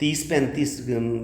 30-35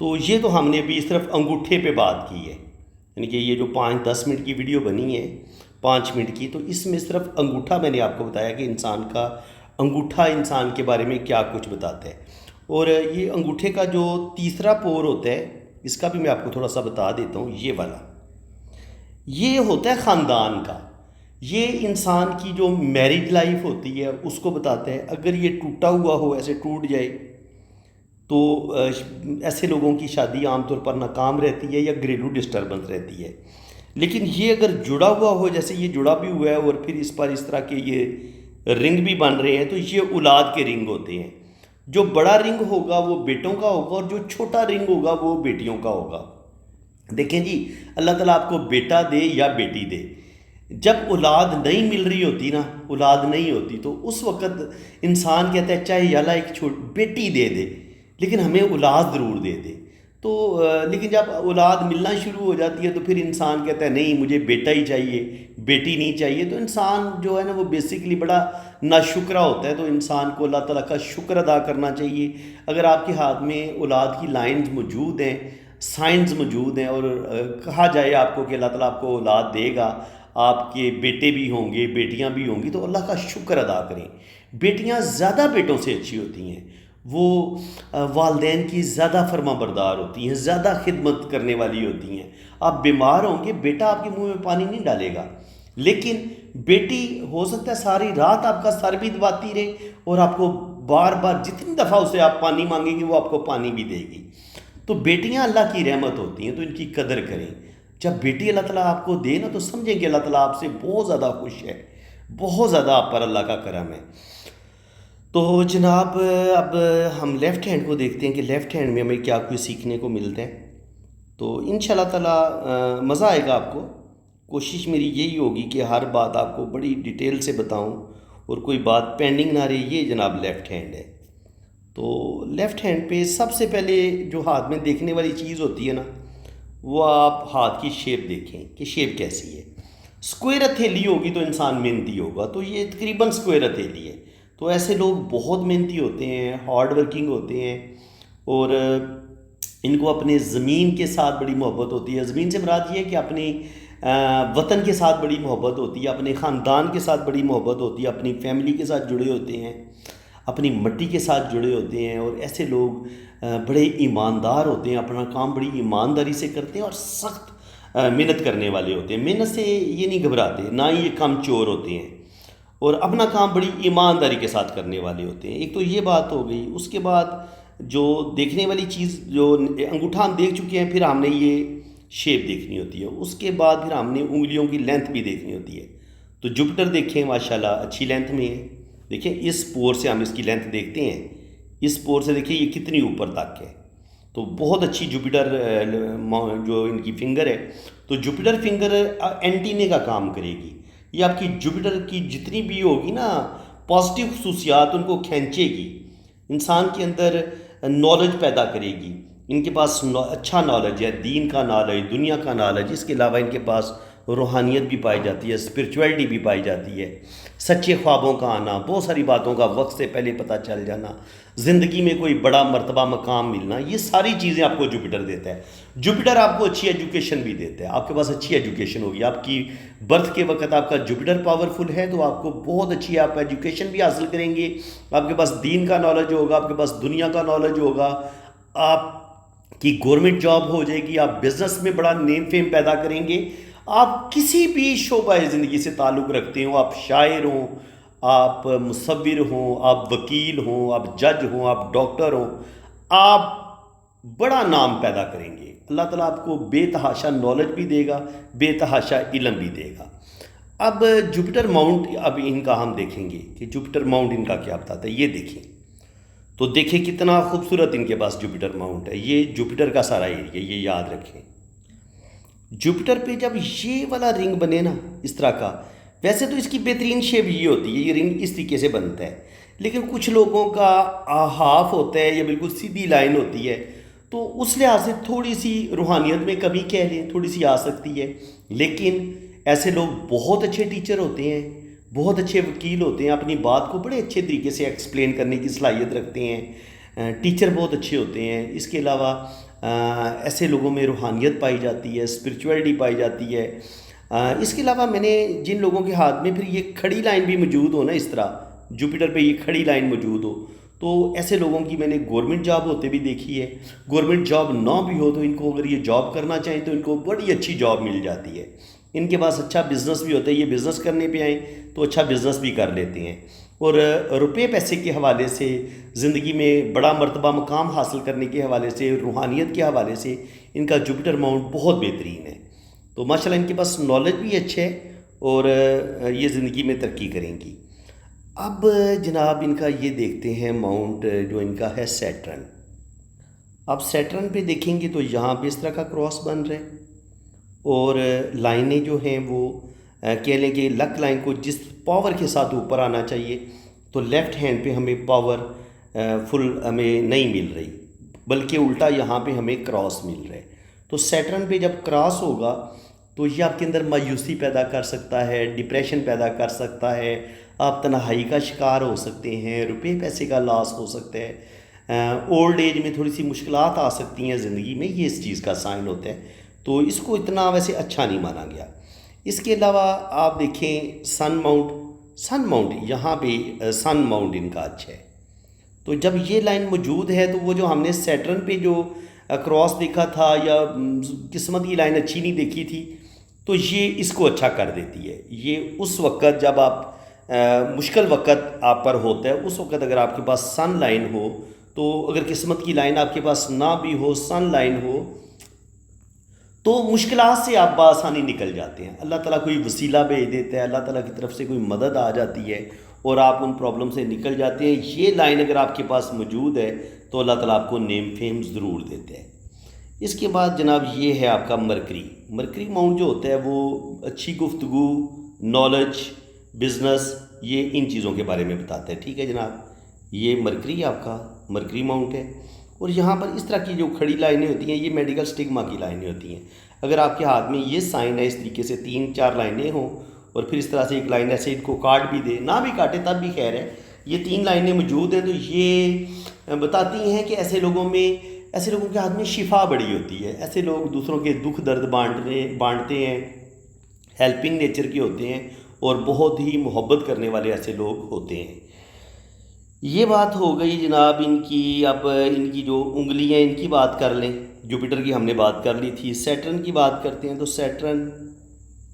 تو یہ تو ہم نے ابھی صرف انگوٹھے پہ بات کی ہے، یعنی کہ یہ جو 5-10 منٹ کی ویڈیو بنی ہے 5 منٹ کی، تو اس میں صرف انگوٹھا میں نے آپ کو بتایا کہ انسان کا انگوٹھا انسان کے بارے میں کیا کچھ بتاتا ہے۔ اور یہ انگوٹھے کا جو تیسرا پور ہوتا ہے، اس کا بھی میں آپ کو تھوڑا سا بتا دیتا ہوں، یہ والا، یہ ہوتا ہے خاندان کا، یہ انسان کی جو میرڈ لائف ہوتی ہے اس کو بتاتا ہے۔ اگر یہ ٹوٹا ہوا ہو، ایسے ٹوٹ جائے، تو ایسے لوگوں کی شادی عام طور پر ناکام رہتی ہے یا گھریلو ڈسٹربنس رہتی ہے۔ لیکن یہ اگر جڑا ہوا ہو، جیسے یہ جڑا بھی ہوا ہے اور پھر اس پر اس طرح کے یہ رنگ بھی بن رہے ہیں، تو یہ اولاد کے رنگ ہوتے ہیں۔ جو بڑا رنگ ہوگا وہ بیٹوں کا ہوگا، اور جو چھوٹا رنگ ہوگا وہ بیٹیوں کا ہوگا۔ دیکھیں جی، اللہ تعالیٰ آپ کو بیٹا دے یا بیٹی دے، جب اولاد نہیں مل رہی ہوتی نا، اولاد نہیں ہوتی، تو اس وقت انسان کہتا ہے چاہے اللہ ایک بیٹی دے دے لیکن ہمیں اولاد ضرور دے دے۔ تو لیکن جب اولاد ملنا شروع ہو جاتی ہے تو پھر انسان کہتا ہے نہیں، مجھے بیٹا ہی چاہیے، بیٹی نہیں چاہیے۔ تو انسان جو ہے نا وہ بیسیکلی بڑا ناشکرہ ہوتا ہے۔ تو انسان کو اللہ تعالیٰ کا شکر ادا کرنا چاہیے۔ اگر آپ کے ہاتھ میں اولاد کی لائنز موجود ہیں، سائنز موجود ہیں، اور کہا جائے آپ کو کہ اللہ تعالیٰ آپ کو اولاد دے گا، آپ کے بیٹے بھی ہوں گے، بیٹیاں بھی ہوں گی، تو اللہ کا شکر ادا کریں۔ بیٹیاں زیادہ بیٹوں سے اچھی ہوتی ہیں، وہ والدین کی زیادہ فرما بردار ہوتی ہیں، زیادہ خدمت کرنے والی ہوتی ہیں۔ آپ بیمار ہوں گے، بیٹا آپ کے منہ میں پانی نہیں ڈالے گا، لیکن بیٹی ہو سکتا ہے ساری رات آپ کا سر بھی دباتی رہے اور آپ کو بار بار جتنی دفعہ اسے آپ پانی مانگیں گے وہ آپ کو پانی بھی دے گی۔ تو بیٹیاں اللہ کی رحمت ہوتی ہیں، تو ان کی قدر کریں۔ جب بیٹی اللہ تعالیٰ آپ کو دے نا، تو سمجھیں کہ اللہ تعالیٰ آپ سے بہت زیادہ خوش ہے، بہت زیادہ آپ پر اللہ کا کرم ہے۔ تو جناب، اب ہم لیفٹ ہینڈ کو دیکھتے ہیں کہ لیفٹ ہینڈ میں ہمیں کیا کچھ سیکھنے کو ملتا ہے۔ تو انشاءاللہ تعالیٰ مزہ آئے گا آپ کو۔ کوشش میری یہی ہوگی کہ ہر بات آپ کو بڑی ڈیٹیل سے بتاؤں اور کوئی بات پینڈنگ نہ رہے۔ یہ جناب لیفٹ ہینڈ ہے۔ تو لیفٹ ہینڈ پہ سب سے پہلے جو ہاتھ میں دیکھنے والی چیز ہوتی ہے نا، وہ آپ ہاتھ کی شیپ دیکھیں کہ شیپ کیسی ہے۔ اسکوائر ہتھیلی ہوگی تو انسان محنتی ہوگا، تو یہ تقریباً اسکوائر ہتھیلی ہے۔ تو ایسے لوگ بہت محنتی ہوتے ہیں، ہارڈ ورکنگ ہوتے ہیں، اور ان کو اپنے زمین کے ساتھ بڑی محبت ہوتی ہے۔ زمین سے مراد یہ ہے کہ اپنی وطن کے ساتھ بڑی محبت ہوتی ہے، اپنے خاندان کے ساتھ بڑی محبت ہوتی ہے، اپنی فیملی کے ساتھ جڑے ہوتے ہیں، اپنی مٹی کے ساتھ جڑے ہوتے ہیں۔ اور ایسے لوگ بڑے ایماندار ہوتے ہیں، اپنا کام بڑی ایمانداری سے کرتے ہیں اور سخت محنت کرنے والے ہوتے ہیں۔ محنت سے یہ نہیں گھبراتے، نہ ہی یہ کم چور ہوتے ہیں، اور اپنا کام بڑی ایمانداری کے ساتھ کرنے والے ہوتے ہیں۔ ایک تو یہ بات ہو گئی۔ اس کے بعد جو دیکھنے والی چیز، جو انگوٹھا ہم دیکھ چکے ہیں، پھر ہم نے یہ شیپ دیکھنی ہوتی ہے۔ اس کے بعد پھر ہم نے انگلیوں کی لینتھ بھی دیکھنی ہوتی ہے۔ تو جوپیٹر دیکھیں ماشاءاللہ اچھی لینتھ میں ہے۔ دیکھیں اس پور سے ہم اس کی لینتھ دیکھتے ہیں، اس پور سے دیکھیں یہ کتنی اوپر تک ہے۔ تو بہت اچھی جوپیٹر جو ان کی فنگر ہے، تو جوپیٹر فنگر اینٹینے کا کام کرے گی۔ یہ آپ کی جوپیٹر کی جتنی بھی ہوگی نا پازیٹیو خصوصیات، ان کو کھینچے گی، انسان کے اندر نالج پیدا کرے گی۔ ان کے پاس اچھا نالج ہے، دین کا نالج، دنیا کا نالج، اس کے علاوہ ان کے پاس روحانیت بھی پائی جاتی ہے، اسپرچویلٹی بھی پائی جاتی ہے، سچے خوابوں کا آنا، بہت ساری باتوں کا وقت سے پہلے پتہ چل جانا، زندگی میں کوئی بڑا مرتبہ مقام ملنا، یہ ساری چیزیں آپ کو جوپیٹر دیتا ہے۔ جوپیٹر آپ کو اچھی ایجوکیشن بھی دیتا ہے، آپ کے پاس اچھی ایجوکیشن ہوگی، آپ کی برتھ کے وقت آپ کا جوپیٹر پاورفل ہے تو آپ کو بہت اچھی آپ ایجوکیشن بھی حاصل کریں گے، آپ کے پاس دین کا نالج ہوگا، آپ کے پاس دنیا کا نالج ہوگا، آپ کی گورنمنٹ جاب ہو جائے گی، آپ بزنس میں بڑا نیم فیم پیدا کریں گے۔ آپ کسی بھی شعبہ زندگی سے تعلق رکھتے ہوں، آپ شاعر ہوں، آپ مصور ہوں، آپ وکیل ہوں، آپ جج ہوں، آپ ڈاکٹر ہوں، آپ بڑا نام پیدا کریں گے۔ اللہ تعالیٰ آپ کو بے تحاشا نالج بھی دے گا، بے تحاشا علم بھی دے گا۔ اب جوپیٹر ماؤنٹ اب ان کا ہم دیکھیں گے کہ جوپیٹر ماؤنٹ ان کا کیا بتاتا ہے۔ یہ دیکھیں تو دیکھیں کتنا خوبصورت ان کے پاس جوپیٹر ماؤنٹ ہے۔ یہ جوپیٹر کا سارا ایریا، یہ یاد رکھیں۔ جوپیٹر پہ جب یہ والا رنگ بنے نا اس طرح کا، ویسے تو اس کی بہترین شیپ یہ ہوتی ہے، یہ رنگ اس طریقے سے بنتا ہے، لیکن کچھ لوگوں کا ہاف ہوتا ہے یا بالکل سیدھی لائن ہوتی ہے، تو اس لحاظ سے تھوڑی سی روحانیت میں کمی کہہ لیں، تھوڑی سی آ سکتی ہے۔ لیکن ایسے لوگ بہت اچھے ٹیچر ہوتے ہیں، بہت اچھے وکیل ہوتے ہیں، اپنی بات کو بڑے اچھے طریقے سے ایکسپلین کرنے کی صلاحیت رکھتے ہیں، ٹیچر بہت اچھے ہوتے ہیں۔ اس کے علاوہ ایسے لوگوں میں روحانیت پائی جاتی ہے، اسپرچویلٹی پائی جاتی ہے۔ اس کے علاوہ میں نے جن لوگوں کے ہاتھ میں پھر یہ کھڑی لائن بھی موجود ہو نا، اس طرح جوپیٹر پہ یہ کھڑی لائن موجود ہو، تو ایسے لوگوں کی میں نے گورنمنٹ جاب ہوتے بھی دیکھی ہے۔ گورنمنٹ جاب نہ بھی ہو تو ان کو اگر یہ جاب کرنا چاہیں تو ان کو بڑی اچھی جاب مل جاتی ہے۔ ان کے پاس اچھا بزنس بھی ہوتا ہے، یہ بزنس کرنے پہ آئیں تو اچھا بزنس بھی کر لیتے ہیں، اور روپے پیسے کے حوالے سے، زندگی میں بڑا مرتبہ مقام حاصل کرنے کے حوالے سے، روحانیت کے حوالے سے ان کا جوپیٹر ماؤنٹ بہت بہترین ہے۔ تو ماشاءاللہ ان کے پاس نالج بھی اچھے ہے، اور یہ زندگی میں ترقی کریں گی۔ اب جناب ان کا یہ دیکھتے ہیں ماؤنٹ جو ان کا ہے سیٹرن۔ اب سیٹرن پہ دیکھیں گے تو یہاں پہ اس طرح کا کراس بن رہا ہے، اور لائنیں جو ہیں وہ کہہ لیں کہ لک لائن کو جس پاور کے ساتھ اوپر آنا چاہیے، تو لیفٹ ہینڈ پہ ہمیں پاور فل ہمیں نہیں مل رہی، بلکہ الٹا یہاں پہ ہمیں کراس مل رہا ہے۔ تو سیٹرن پہ جب کراس ہوگا تو یہ آپ کے اندر مایوسی پیدا کر سکتا ہے، ڈپریشن پیدا کر سکتا ہے، آپ تنہائی کا شکار ہو سکتے ہیں، روپے پیسے کا لاس ہو سکتا ہے، اولڈ ایج میں تھوڑی سی مشکلات آ سکتی ہیں زندگی میں، یہ اس چیز کا سائن ہوتا ہے۔ تو اس کو اتنا ویسے اچھا نہیں مانا گیا۔ اس کے علاوہ آپ دیکھیں سن ماؤنٹ یہاں پہ سن ماؤنٹ ان کا اچھا ہے۔ تو جب یہ لائن موجود ہے تو وہ جو ہم نے سیٹرن پہ جو کراس دیکھا تھا یا قسمت کی لائن اچھی نہیں دیکھی تھی، تو یہ اس کو اچھا کر دیتی ہے۔ یہ اس وقت جب آپ مشکل وقت آپ پر ہوتا ہے، اس وقت اگر آپ کے پاس سن لائن ہو، تو اگر قسمت کی لائن آپ کے پاس نہ بھی ہو، سن لائن ہو، تو مشکلات سے آپ بآسانی نکل جاتے ہیں۔ اللہ تعالیٰ کوئی وسیلہ بھیج دیتا ہے، اللہ تعالیٰ کی طرف سے کوئی مدد آ جاتی ہے اور آپ ان پرابلم سے نکل جاتے ہیں۔ یہ لائن اگر آپ کے پاس موجود ہے تو اللہ تعالیٰ آپ کو نیم فیم ضرور دیتے ہیں۔ اس کے بعد جناب یہ ہے آپ کا مرکری ماؤنٹ جو ہوتا ہے وہ اچھی گفتگو، نالج، بزنس، یہ ان چیزوں کے بارے میں بتاتا ہے۔ ٹھیک ہے جناب، یہ مرکری آپ کا مرکری ماؤنٹ ہے، اور یہاں پر اس طرح کی جو کھڑی لائنیں ہوتی ہیں یہ میڈیکل سٹگما کی لائنیں ہوتی ہیں۔ اگر آپ کے ہاتھ میں یہ سائن ہے، اس طریقے سے 3-4 لائنیں ہوں، اور پھر اس طرح سے ایک لائن ایسے ان کو کاٹ بھی دے، نہ بھی کاٹے تب بھی خیر ہے، یہ 3 لائنیں موجود ہیں، تو یہ بتاتی ہیں کہ ایسے لوگوں کے ہاتھ میں شفا بڑی ہوتی ہے۔ ایسے لوگ دوسروں کے دکھ درد بانٹتے ہیں، ہیلپنگ نیچر کے ہوتے ہیں، اور بہت ہی محبت کرنے والے ایسے لوگ ہوتے ہیں۔ یہ بات ہو گئی جناب ان کی۔ اب ان کی جو انگلیاں، ان کی بات کر لیں۔ جوپیٹر کی ہم نے بات کر لی تھی، سیٹرن کی بات کرتے ہیں۔ تو سیٹرن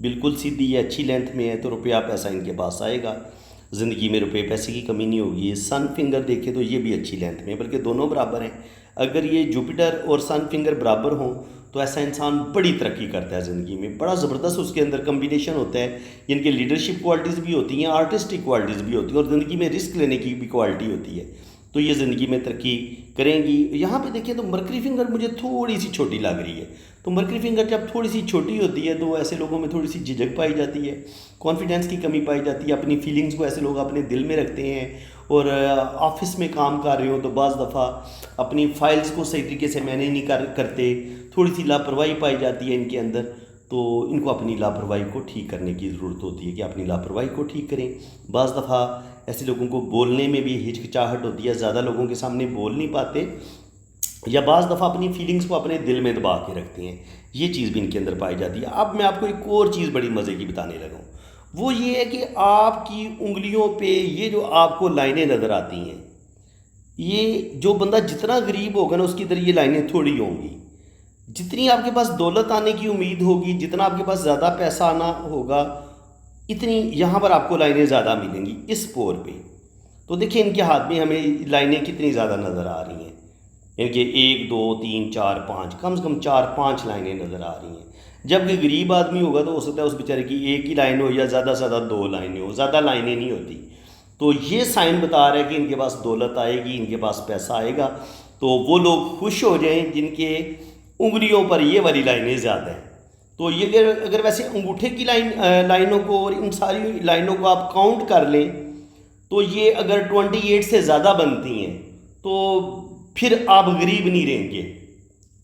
بالکل سیدھی ہے، اچھی لینتھ میں ہے، تو روپیہ پیسہ ان کے پاس آئے گا، زندگی میں روپے پیسے کی کمی نہیں ہوگی۔ سن فنگر دیکھیں تو یہ بھی اچھی لینتھ میں ہے، بلکہ دونوں برابر ہیں۔ اگر یہ جوپیٹر اور سن فنگر برابر ہوں تو ایسا انسان بڑی ترقی کرتا ہے زندگی میں، بڑا زبردست اس کے اندر کمبینیشن ہوتا ہے، جن کے لیڈرشپ کوالٹیز بھی ہوتی ہیں، آرٹسٹک کوالٹیز بھی ہوتی ہیں، اور زندگی میں رسک لینے کی بھی کوالٹی ہوتی ہے، تو یہ زندگی میں ترقی کریں گی۔ یہاں پہ دیکھیں تو مرکری فنگر مجھے تھوڑی سی چھوٹی لگ رہی ہے۔ تو مرکری فنگر جب تھوڑی سی چھوٹی ہوتی ہے تو ایسے لوگوں میں تھوڑی سی جھجک پائی جاتی ہے، کانفیڈنس کی کمی پائی جاتی ہے، اپنی فیلنگز کو ایسے لوگ اپنے دل میں رکھتے ہیں، اور آفس میں کام کر رہے ہو تو بعض دفعہ اپنی فائلز کو صحیح طریقے سے مینیج نہیں کرتے، تھوڑی سی لاپرواہی پائی جاتی ہے ان کے اندر، تو ان کو اپنی لاپرواہی کو ٹھیک کرنے کی ضرورت ہوتی ہے کہ اپنی لاپرواہی کو ٹھیک کریں۔ بعض دفعہ ایسے لوگوں کو بولنے میں بھی ہچکچاہٹ ہوتی ہے، زیادہ لوگوں کے سامنے بول نہیں پاتے، یا بعض دفعہ اپنی فیلنگز کو اپنے دل میں دبا کے رکھتے ہیں، یہ چیز بھی ان کے اندر پائی جاتی ہے۔ اب میں آپ کو ایک اور چیز بڑی مزے کی بتانے لگا ہوں، وہ یہ ہے کہ آپ کی انگلیوں پہ یہ جو آپ کو لائنیں نظر آتی ہیں، یہ جو بندہ جتنا غریب ہوگا نا اس کی ادھر یہ لائنیں تھوڑی ہوں گی، جتنی آپ کے پاس دولت آنے کی امید ہوگی، جتنا آپ کے پاس زیادہ پیسہ آنا ہوگا، اتنی یہاں پر آپ کو لائنیں زیادہ ملیں گی اس پور پہ۔ تو دیکھیں ان کے ہاتھ میں ہمیں لائنیں کتنی زیادہ نظر آ رہی ہیں، یعنی کہ 1 2 3 4 5، کم سے کم 4-5 لائنیں نظر آ رہی ہیں۔ جب کہ غریب آدمی ہوگا تو ہو سکتا ہے اس بیچارے کی ایک ہی لائن ہو، یا زیادہ سے زیادہ 2 لائنیں ہو، زیادہ لائنیں نہیں ہوتی۔ تو یہ سائن بتا رہا ہے کہ ان کے پاس دولت آئے گی، ان کے پاس پیسہ آئے گا، تو وہ لوگ خوش ہو جائیں جن کے انگلیوں پر یہ والی لائنیں زیادہ ہیں۔ تو یہ اگر ویسے انگوٹھے کی لائنوں کو اور ان ساری لائنوں کو آپ کاؤنٹ کر لیں تو یہ اگر 28 سے زیادہ بنتی ہیں تو پھر آپ غریب نہیں رہیں گے،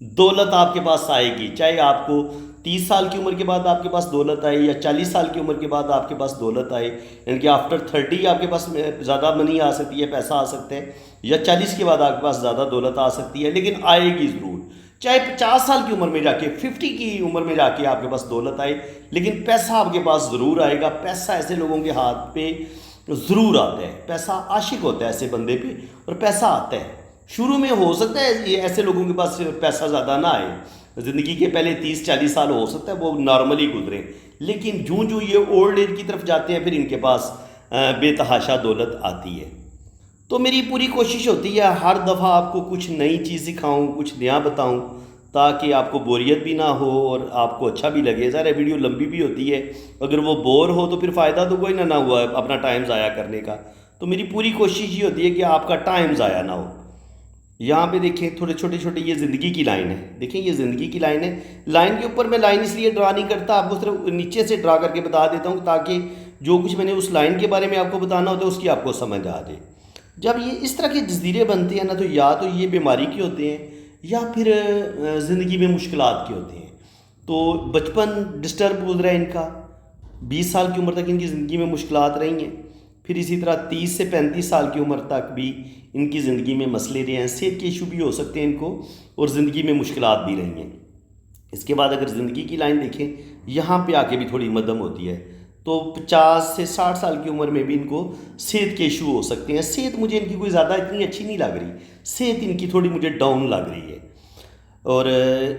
دولت آپ کے پاس آئے گی، چاہے آپ کو 30 سال کی عمر کے بعد آپ کے پاس دولت آئے یا 40 سال کی عمر کے بعد آپ کے پاس دولت آئے، یعنی کہ آفٹر 30 آپ کے پاس زیادہ منی آ سکتی ہے، پیسہ آ سکتا ہے، یا 40 کے بعد آپ کے پاس زیادہ دولت آ سکتی ہے، لیکن آئے گی ضرور۔ چاہے 50 سال کی عمر میں جا کے 50 کی عمر میں جا کے آپ کے پاس دولت آئے، لیکن پیسہ آپ کے پاس ضرور آئے گا۔ پیسہ ایسے لوگوں کے ہاتھ پہ ضرور آتا ہے، پیسہ عاشق ہوتا ہے ایسے بندے پہ، اور پیسہ آتا ہے۔ شروع میں ہو سکتا ہے یہ ایسے لوگوں کے پاس پیسہ زیادہ نہ آئے، زندگی کے پہلے 30-40 سال ہو سکتا ہے وہ نارملی گزرے، لیکن جوں جوں یہ اولڈ ایج کی طرف جاتے ہیں پھر ان کے پاس بے تحاشا دولت آتی ہے۔ تو میری پوری کوشش ہوتی ہے ہر دفعہ آپ کو کچھ نئی چیز سکھاؤں، کچھ نیا بتاؤں، تاکہ آپ کو بوریت بھی نہ ہو اور آپ کو اچھا بھی لگے۔ ظاہر ہے ویڈیو لمبی بھی ہوتی ہے، اگر وہ بور ہو تو پھر فائدہ تو کوئی نہ ہوا اپنا ٹائم ضائع کرنے کا۔ تو میری پوری کوشش یہ ہوتی ہے کہ آپ کا ٹائم ضائع نہ ہو۔ یہاں پہ دیکھیں تھوڑے چھوٹے یہ زندگی کی لائن ہے، دیکھیں یہ زندگی کی لائن ہے۔ لائن کے اوپر میں لائن اس لیے ڈرا نہیں کرتا، آپ کو صرف نیچے سے ڈرا کر کے بتا دیتا ہوں تاکہ جو کچھ میں نے اس لائن کے بارے میں آپ کو بتانا ہوتا ہے اس کی آپ کو سمجھ آ جائے۔ جب یہ اس طرح کے جزیرے بنتے ہیں نا، تو یا تو یہ بیماری کے ہوتے ہیں یا پھر زندگی میں مشکلات کے ہوتے ہیں۔ تو بچپن ڈسٹرب گزرا ہے ان کا، 20 سال کی عمر تک ان کی زندگی میں مشکلات رہی ہیں، پھر اسی طرح 30 سے 35 سال کی عمر تک بھی ان کی زندگی میں مسئلے رہے ہیں، صحت کے ایشو بھی ہو سکتے ہیں ان کو، اور زندگی میں مشکلات بھی رہی ہیں۔ اس کے بعد اگر زندگی کی لائن دیکھیں، یہاں پہ آ کے بھی تھوڑی مدھم ہوتی ہے، تو 50 سے 60 سال کی عمر میں بھی ان کو صحت کے ایشو ہو سکتے ہیں۔ صحت مجھے ان کی کوئی زیادہ اتنی اچھی نہیں لگ رہی، صحت ان کی تھوڑی مجھے ڈاؤن لگ رہی ہے۔ اور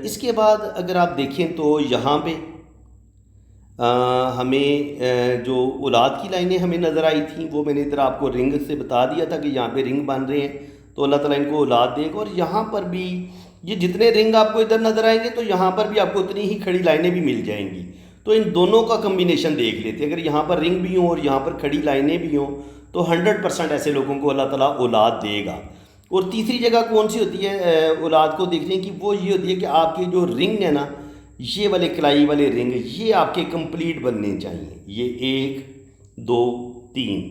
اس کے بعد اگر آپ دیکھیں تو یہاں پہ ہمیں جو اولاد کی لائنیں ہمیں نظر آئی تھیں، وہ میں نے ادھر آپ کو رنگ سے بتا دیا تھا کہ یہاں پہ رنگ بن رہے ہیں، تو اللہ تعالیٰ ان کو اولاد دے گا۔ اور یہاں پر بھی یہ جتنے رنگ آپ کو ادھر نظر آئیں گے تو یہاں پر بھی آپ کو اتنی ہی کھڑی لائنیں بھی مل جائیں گی۔ تو ان دونوں کا کمبینیشن دیکھ لیتے ہیں، اگر یہاں پر رنگ بھی ہوں اور یہاں پر کھڑی لائنیں بھی ہوں تو 100% ایسے لوگوں کو اللہ تعالیٰ اولاد دے گا۔ اور تیسری جگہ کون سی ہوتی ہے اولاد کو دیکھنے کی؟ وہ یہ ہوتی ہے کہ آپ کے جو رنگ ہے نا، یہ والے کلائی والے رنگ، یہ آپ کے کمپلیٹ بننے چاہیے، یہ 1 2 3۔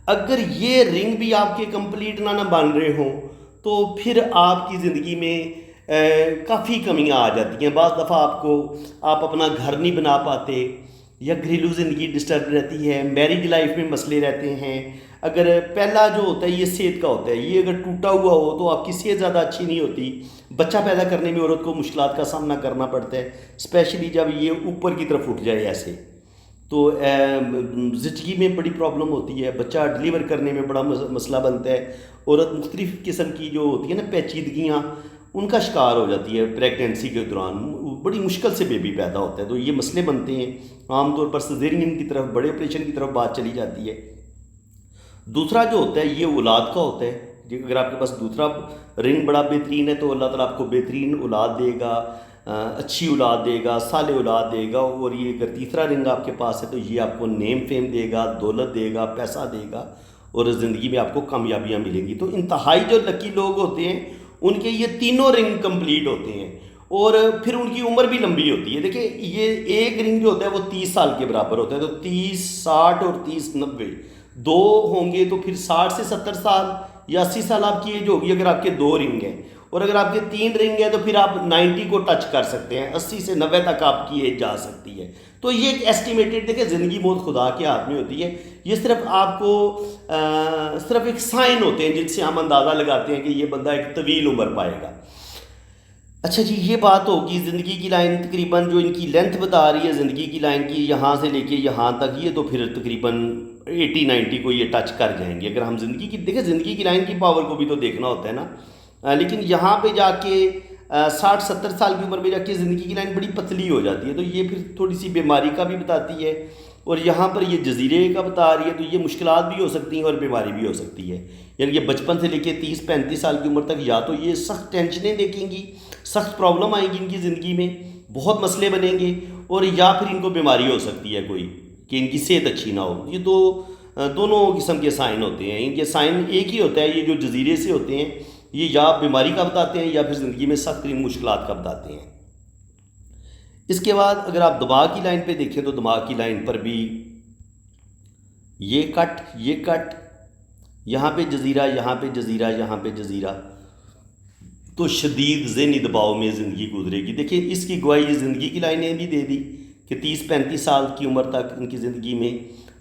اگر یہ رنگ بھی آپ کے کمپلیٹ نہ بن رہے ہوں تو پھر آپ کی زندگی میں کافی کمیاں آ جاتی ہیں۔ بعض دفعہ آپ اپنا گھر نہیں بنا پاتے، یا گھریلو زندگی ڈسٹرب رہتی ہے، میرج لائف میں مسئلے رہتے ہیں۔ اگر پہلا جو ہوتا ہے یہ صحت کا ہوتا ہے، یہ اگر ٹوٹا ہوا ہو تو آپ کی صحت زیادہ اچھی نہیں ہوتی، بچہ پیدا کرنے میں عورت کو مشکلات کا سامنا کرنا پڑتا ہے، اسپیشلی جب یہ اوپر کی طرف اٹھ جائے ایسے، تو زچگی میں بڑی پرابلم ہوتی ہے، بچہ ڈلیور کرنے میں بڑا مسئلہ بنتا ہے۔ عورت مختلف قسم کی جو ہوتی ہے نا پیچیدگیاں، ان کا شکار ہو جاتی ہے پریگنینسی کے دوران، بڑی مشکل سے بیبی پیدا ہوتا ہے، تو یہ مسئلے بنتے ہیں۔ عام طور پر سیزرین کی طرف، بڑے آپریشن کی طرف بات چلی جاتی ہے۔ دوسرا جو ہوتا ہے یہ اولاد کا ہوتا ہے، اگر آپ کے پاس دوسرا رنگ بڑا بہترین ہے تو اللہ تعالیٰ آپ کو بہترین اولاد دے گا، اچھی اولاد دے گا، صالح اولاد دے گا۔ اور یہ اگر تیسرا رنگ آپ کے پاس ہے تو یہ آپ کو نیم فیم دے گا، دولت دے گا، پیسہ دے گا، اور زندگی میں آپ کو کامیابیاں ملیں گی۔ تو انتہائی جو لکی لوگ ہوتے ہیں ان کے یہ تینوں رنگ کمپلیٹ ہوتے ہیں، اور پھر ان کی عمر بھی لمبی ہوتی ہے۔ دیکھیں یہ ایک رنگ جو ہوتا ہے وہ 30 سال کے برابر ہوتا ہے، تو 30 60 اور 30 90، دو ہوں گے تو پھر 60 سے 70 سال یا 80 سال آپ کی ایج ہوگی اگر آپ کے 2 رنگ ہیں، اور اگر آپ کے 3 رنگ ہیں تو پھر آپ 90 کو ٹچ کر سکتے ہیں، 80 سے 90 تک آپ کی ایج جا سکتی ہے۔ تو یہ ایک ایسٹیمیٹڈ، دیکھیں زندگی موت خدا کے ہاتھ میں ہوتی ہے، یہ صرف آپ کو صرف ایک سائن ہوتے ہیں جن سے ہم اندازہ لگاتے ہیں کہ یہ بندہ ایک طویل عمر پائے گا۔ اچھا جی، یہ بات ہوگی زندگی کی لائن، تقریباً جو ان کی لینتھ بتا رہی ہے زندگی کی لائن کی، یہاں سے لے کے یہاں تک، یہ تو پھر تقریباً 80-90 کو یہ ٹچ کر جائیں گے۔ اگر ہم زندگی کی دیکھیں، زندگی کی لائن کی پاور کو بھی تو دیکھنا ہوتا ہے نا، لیکن یہاں پہ جا کے 60-70 سال کی عمر میں جا کے زندگی کی لائن بڑی پتلی ہو جاتی ہے، تو یہ پھر تھوڑی سی بیماری کا بھی بتاتی ہے، اور یہاں پر یہ جزیرے کا بتا رہی ہے، تو یہ مشکلات بھی ہو سکتی ہیں اور بیماری بھی ہو سکتی ہے۔ یعنی کہ بچپن سے لے کے 30-35 سال کی عمر تک یا تو یہ سخت ٹینشنیں دیکھیں گی، سخت پرابلم آئیں گی ان کی زندگی میں، بہت مسئلے بنیں گے، اور یا پھر ان کو بیماری ہو سکتی ہے کوئی کہ ان کی صحت اچھی نہ ہو۔ یہ دونوں قسم کے سائن ہوتے ہیں، ان کے سائن ایک ہی ہوتا ہے، یہ جو جزیرے سے ہوتے ہیں یہ یا بیماری کا بتاتے ہیں یا پھر زندگی میں سخت ترین مشکلات کا بتاتے ہیں۔ اس کے بعد اگر آپ دماغ کی لائن پہ دیکھیں تو دماغ کی لائن پر بھی یہ کٹ، یہاں پہ جزیرہ، یہاں پہ جزیرہ، یہاں پہ جزیرہ، تو شدید ذہنی دباؤ میں زندگی گزرے گی۔ دیکھیں اس کی گواہی زندگی کی لائنیں بھی دے دی کہ 30-35 سال کی عمر تک ان کی زندگی میں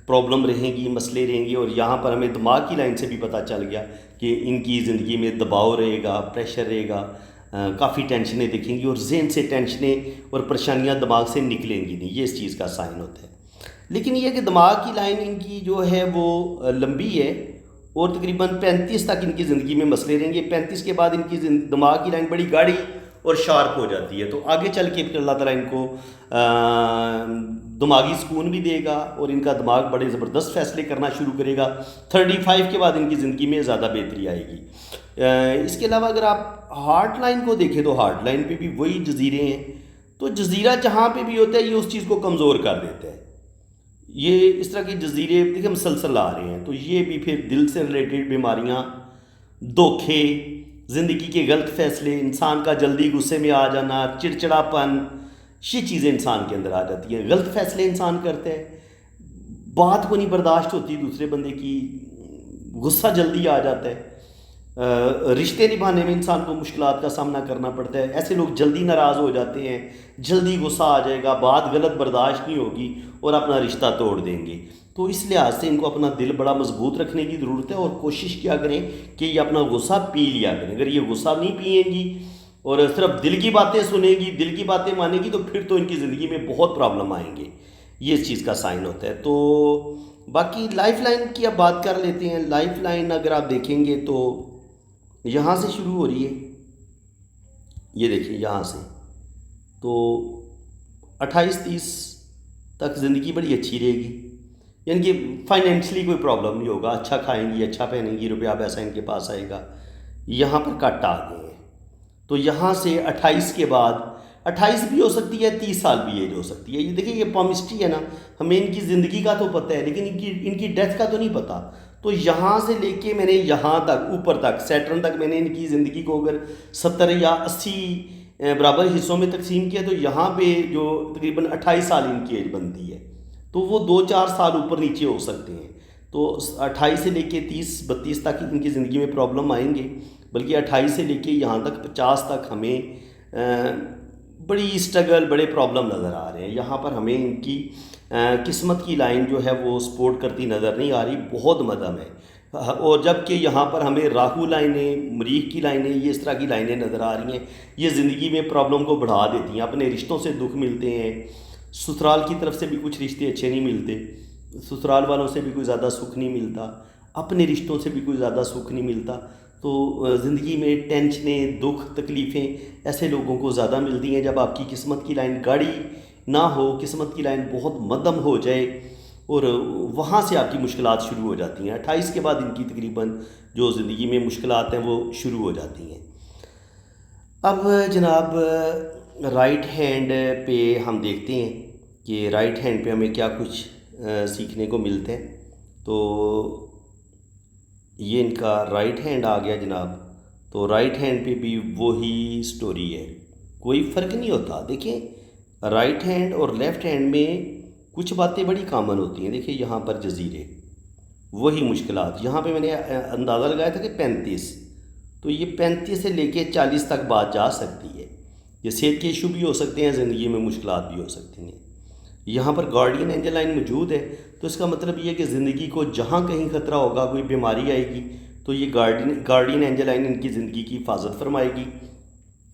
پرابلم رہیں گی، مسئلے رہیں گے، اور یہاں پر ہمیں دماغ کی لائن سے بھی پتہ چل گیا کہ ان کی زندگی میں دباؤ رہے گا، پریشر رہے گا، کافی ٹینشنیں دکھیں گی اور ذہن سے ٹینشنیں اور پریشانیاں دماغ سے نکلیں گی نہیں، یہ اس چیز کا سائن ہوتا ہے۔ لیکن یہ کہ دماغ کی لائن ان کی جو ہے وہ لمبی ہے اور تقریباً 35 تک ان کی زندگی میں مسئلے رہیں گے۔ 35 کے بعد ان کی دماغ کی لائن بڑی گاڑی اور شارپ ہو جاتی ہے، تو آگے چل کے پھر اللہ تعالیٰ ان کو دماغی سکون بھی دے گا اور ان کا دماغ بڑے زبردست فیصلے کرنا شروع کرے گا۔ 35 کے بعد ان کی زندگی میں زیادہ بہتری آئے گی۔ اس کے علاوہ اگر آپ ہارٹ لائن کو دیکھیں تو ہارٹ لائن پہ بھی وہی جزیرے ہیں، تو جزیرہ جہاں پہ بھی ہوتا ہے یہ اس چیز کو کمزور کر دیتا ہے۔ یہ اس طرح کے جزیرے دیکھیں مسلسل آ رہے ہیں، تو یہ بھی پھر دل سے ریلیٹڈ بیماریاں، دھوکے، زندگی کے غلط فیصلے، انسان کا جلدی غصے میں آ جانا، چڑچڑاپن، یہ چیزیں انسان کے اندر آ جاتی ہیں۔ غلط فیصلے انسان کرتا ہے، بات کو نہیں برداشت ہوتی دوسرے بندے کی، غصہ جلدی آ جاتا ہے، رشتے نبھانے میں انسان کو مشکلات کا سامنا کرنا پڑتا ہے۔ ایسے لوگ جلدی ناراض ہو جاتے ہیں، جلدی غصہ آ جائے گا، بات غلط برداشت نہیں ہوگی اور اپنا رشتہ توڑ دیں گے۔ تو اس لحاظ سے ان کو اپنا دل بڑا مضبوط رکھنے کی ضرورت ہے اور کوشش کیا کریں کہ یہ اپنا غصہ پی لیا کریں۔ اگر یہ غصہ نہیں پئیں گی اور صرف دل کی باتیں سنیں گی، دل کی باتیں مانیں گی، تو پھر تو ان کی زندگی میں بہت پرابلم آئیں گے، یہ اس چیز کا سائن ہوتا ہے۔ تو باقی لائف لائن کی اب بات کر لیتے ہیں۔ لائف لائن اگر آپ دیکھیں گے تو یہاں سے شروع ہو رہی ہے، یہ دیکھیں یہاں سے، تو 28-30 تک زندگی بڑی اچھی رہے گی، یعنی کہ فائنینشلی کوئی پرابلم نہیں ہوگا، اچھا کھائیں گی، اچھا پہنیں گی، روپیہ پیسہ ان کے پاس آئے گا۔ یہاں پر کٹ آ گئے ہیں، تو یہاں سے 28 کے بعد 28 بھی ہو سکتی ہے، 30 سال بھی ایج ہو سکتی ہے۔ یہ دیکھیں یہ پامسٹری ہے نا، ہمیں ان کی زندگی کا تو پتہ ہے لیکن ان کی ڈیتھ کا تو نہیں پتہ۔ تو یہاں سے لے کے میں نے یہاں تک اوپر تک سیٹرن تک میں نے ان کی زندگی کو اگر 70 یا 80 برابر حصوں میں تقسیم کیا تو یہاں پہ جو تقریباً 28 سال ان کی ایج بنتی ہے، تو وہ 2-4 سال اوپر نیچے ہو سکتے ہیں۔ تو 28 سے لے کے 30-32 تک ان کی زندگی میں پرابلم آئیں گے، بلکہ 28 سے لے کے یہاں تک 50 تک ہمیں بڑی اسٹرگل، بڑے پرابلم نظر آ رہے ہیں۔ یہاں پر ہمیں ان کی قسمت کی لائن جو ہے وہ سپورٹ کرتی نظر نہیں آ رہی، بہت مدھم ہے۔ اور جب کہ یہاں پر ہمیں راہو لائنیں، مریخ کی لائنیں، یہ اس طرح کی لائنیں نظر آ رہی ہیں، یہ زندگی میں پرابلم کو بڑھا دیتی ہیں۔ اپنے رشتوں سے دکھ ملتے ہیں، سسرال کی طرف سے بھی کچھ رشتے اچھے نہیں ملتے، سسرال والوں سے بھی کوئی زیادہ سکھ نہیں ملتا، اپنے رشتوں سے بھی کوئی زیادہ سکھ نہیں ملتا۔ تو زندگی میں ٹینشنیں، دکھ، تکلیفیں ایسے لوگوں کو زیادہ ملتی ہیں جب آپ کی قسمت کی لائن گاڑی نہ ہو، قسمت کی لائن بہت مدھم ہو جائے، اور وہاں سے آپ کی مشکلات شروع ہو جاتی ہیں۔ 28 کے بعد ان کی تقریباً جو زندگی میں مشکلات ہیں وہ شروع ہو جاتی ہیں۔ اب جناب رائٹ ہینڈ پہ ہم دیکھتے ہیں کہ رائٹ ہینڈ پہ ہمیں کیا کچھ سیکھنے کو ملتا ہے۔ تو یہ ان کا رائٹ ہینڈ آ گیا جناب، تو رائٹ ہینڈ پہ بھی وہی سٹوری ہے، کوئی فرق نہیں ہوتا۔ دیکھیں رائٹ ہینڈ اور لیفٹ ہینڈ میں کچھ باتیں بڑی کامن ہوتی ہیں۔ دیکھیں یہاں پر جزیرے، وہی مشکلات، یہاں پہ میں نے اندازہ لگایا تھا کہ 35، تو یہ 35 سے لے کے 40 تک بات جا سکتی ہے۔ یہ صحت کے ایشو بھی ہو سکتے ہیں، زندگی میں مشکلات بھی ہو سکتی ہیں۔ یہاں پر گارڈین اینجل لائن موجود ہے، تو اس کا مطلب یہ ہے کہ زندگی کو جہاں کہیں خطرہ ہوگا، کوئی بیماری آئے گی تو یہ گارڈین اینجل لائن ان کی زندگی کی حفاظت فرمائے گی۔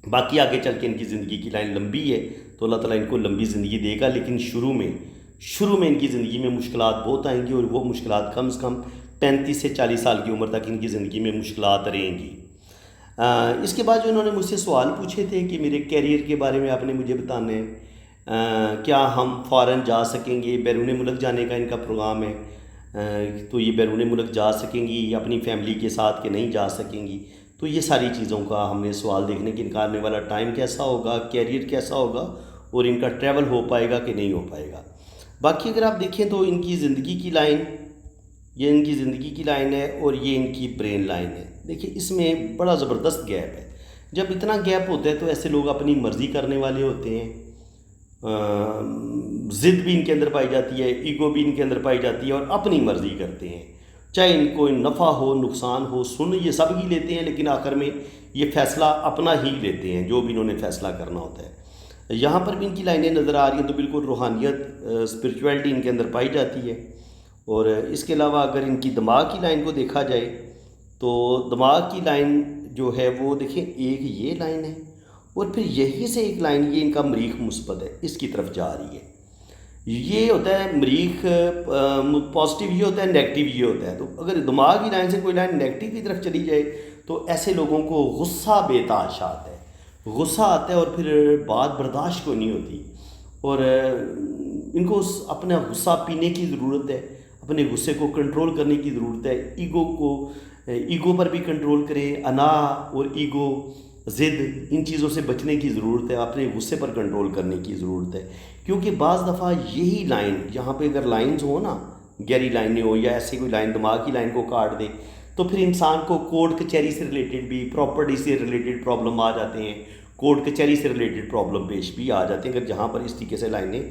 باقی آگے چل کے ان کی زندگی کی لائن لمبی ہے تو اللہ تعالیٰ ان کو لمبی زندگی دے گا، لیکن شروع میں ان کی زندگی میں مشکلات بہت آئیں گی، اور وہ مشکلات کم سے کم 35 سے 40 سال کی عمر تک ان کی زندگی میں مشکلات رہیں گی۔ اس کے بعد جو انہوں نے مجھ سے سوال پوچھے تھے کہ میرے کیریئر کے بارے میں آپ نے مجھے بتانا ہے، کیا ہم فارن جا سکیں گے، بیرون ملک جانے کا ان کا پروگرام ہے، تو یہ بیرون ملک جا سکیں گی یا اپنی فیملی کے ساتھ کہ نہیں جا سکیں گی۔ تو یہ ساری چیزوں کا ہم نے سوال دیکھنے کی، ان کا آنے والا ٹائم کیسا ہوگا، کیریئر کیسا ہوگا، اور ان کا ٹریول ہو پائے گا کہ نہیں ہو پائے گا۔ باقی اگر آپ دیکھیں تو ان کی زندگی کی لائن، یہ ان کی زندگی کی لائن ہے اور یہ ان کی برین لائن ہے۔ دیکھیں اس میں بڑا زبردست گیپ ہے۔ جب اتنا گیپ ہوتا ہے تو ایسے لوگ اپنی مرضی کرنے والے ہوتے ہیں، ضد بھی ان کے اندر پائی جاتی ہے، ایگو بھی ان کے اندر پائی جاتی ہے، اور اپنی مرضی کرتے ہیں، چاہے ان کو نفع ہو نقصان ہو، سن یہ سب ہی لیتے ہیں لیکن آخر میں یہ فیصلہ اپنا ہی لیتے ہیں جو بھی انہوں نے فیصلہ کرنا ہوتا ہے۔ یہاں پر بھی ان کی لائنیں نظر آ رہی ہیں، تو بالکل روحانیت، اسپرچویلٹی ان کے اندر پائی جاتی ہے۔ اور اس کے علاوہ اگر ان کی دماغ کی لائن کو دیکھا جائے تو دماغ کی لائن جو ہے وہ دیکھیں ایک یہ لائن ہے، اور پھر یہی سے ایک لائن یہ ان کا مریخ مثبت ہے، اس کی طرف جا رہی ہے۔ یہ ہوتا ہے مریخ پازیٹیو یہ ہوتا ہے، نیگیٹو یہ ہوتا ہے۔ تو اگر دماغ کی لائن سے کوئی لائن نیگیٹو کی طرف چلی جائے تو ایسے لوگوں کو غصہ بے تحاشا آتا ہے، غصہ آتا ہے، اور پھر بات برداشت کو نہیں ہوتی، اور ان کو اپنا غصہ پینے کی ضرورت ہے، اپنے غصے کو کنٹرول کرنے کی ضرورت ہے۔ ایگو پر بھی کنٹرول کرے، انا اور ایگو، ضد، ان چیزوں سے بچنے کی ضرورت ہے، اپنے غصے پر کنٹرول کرنے کی ضرورت ہے، کیونکہ بعض دفعہ یہی لائن یہاں پہ اگر لائنز ہوں نا، گہری لائنیں ہوں یا ایسی کوئی لائن دماغ کی لائن کو کاٹ دے، تو پھر انسان کو کورٹ کچہری سے ریلیٹڈ بھی، پراپرٹی سے ریلیٹڈ پرابلم آ جاتے ہیں، کورٹ کچہری سے ریلیٹڈ پرابلم پیش بھی آ جاتے ہیں، اگر جہاں پر اس طریقے سے لائنیں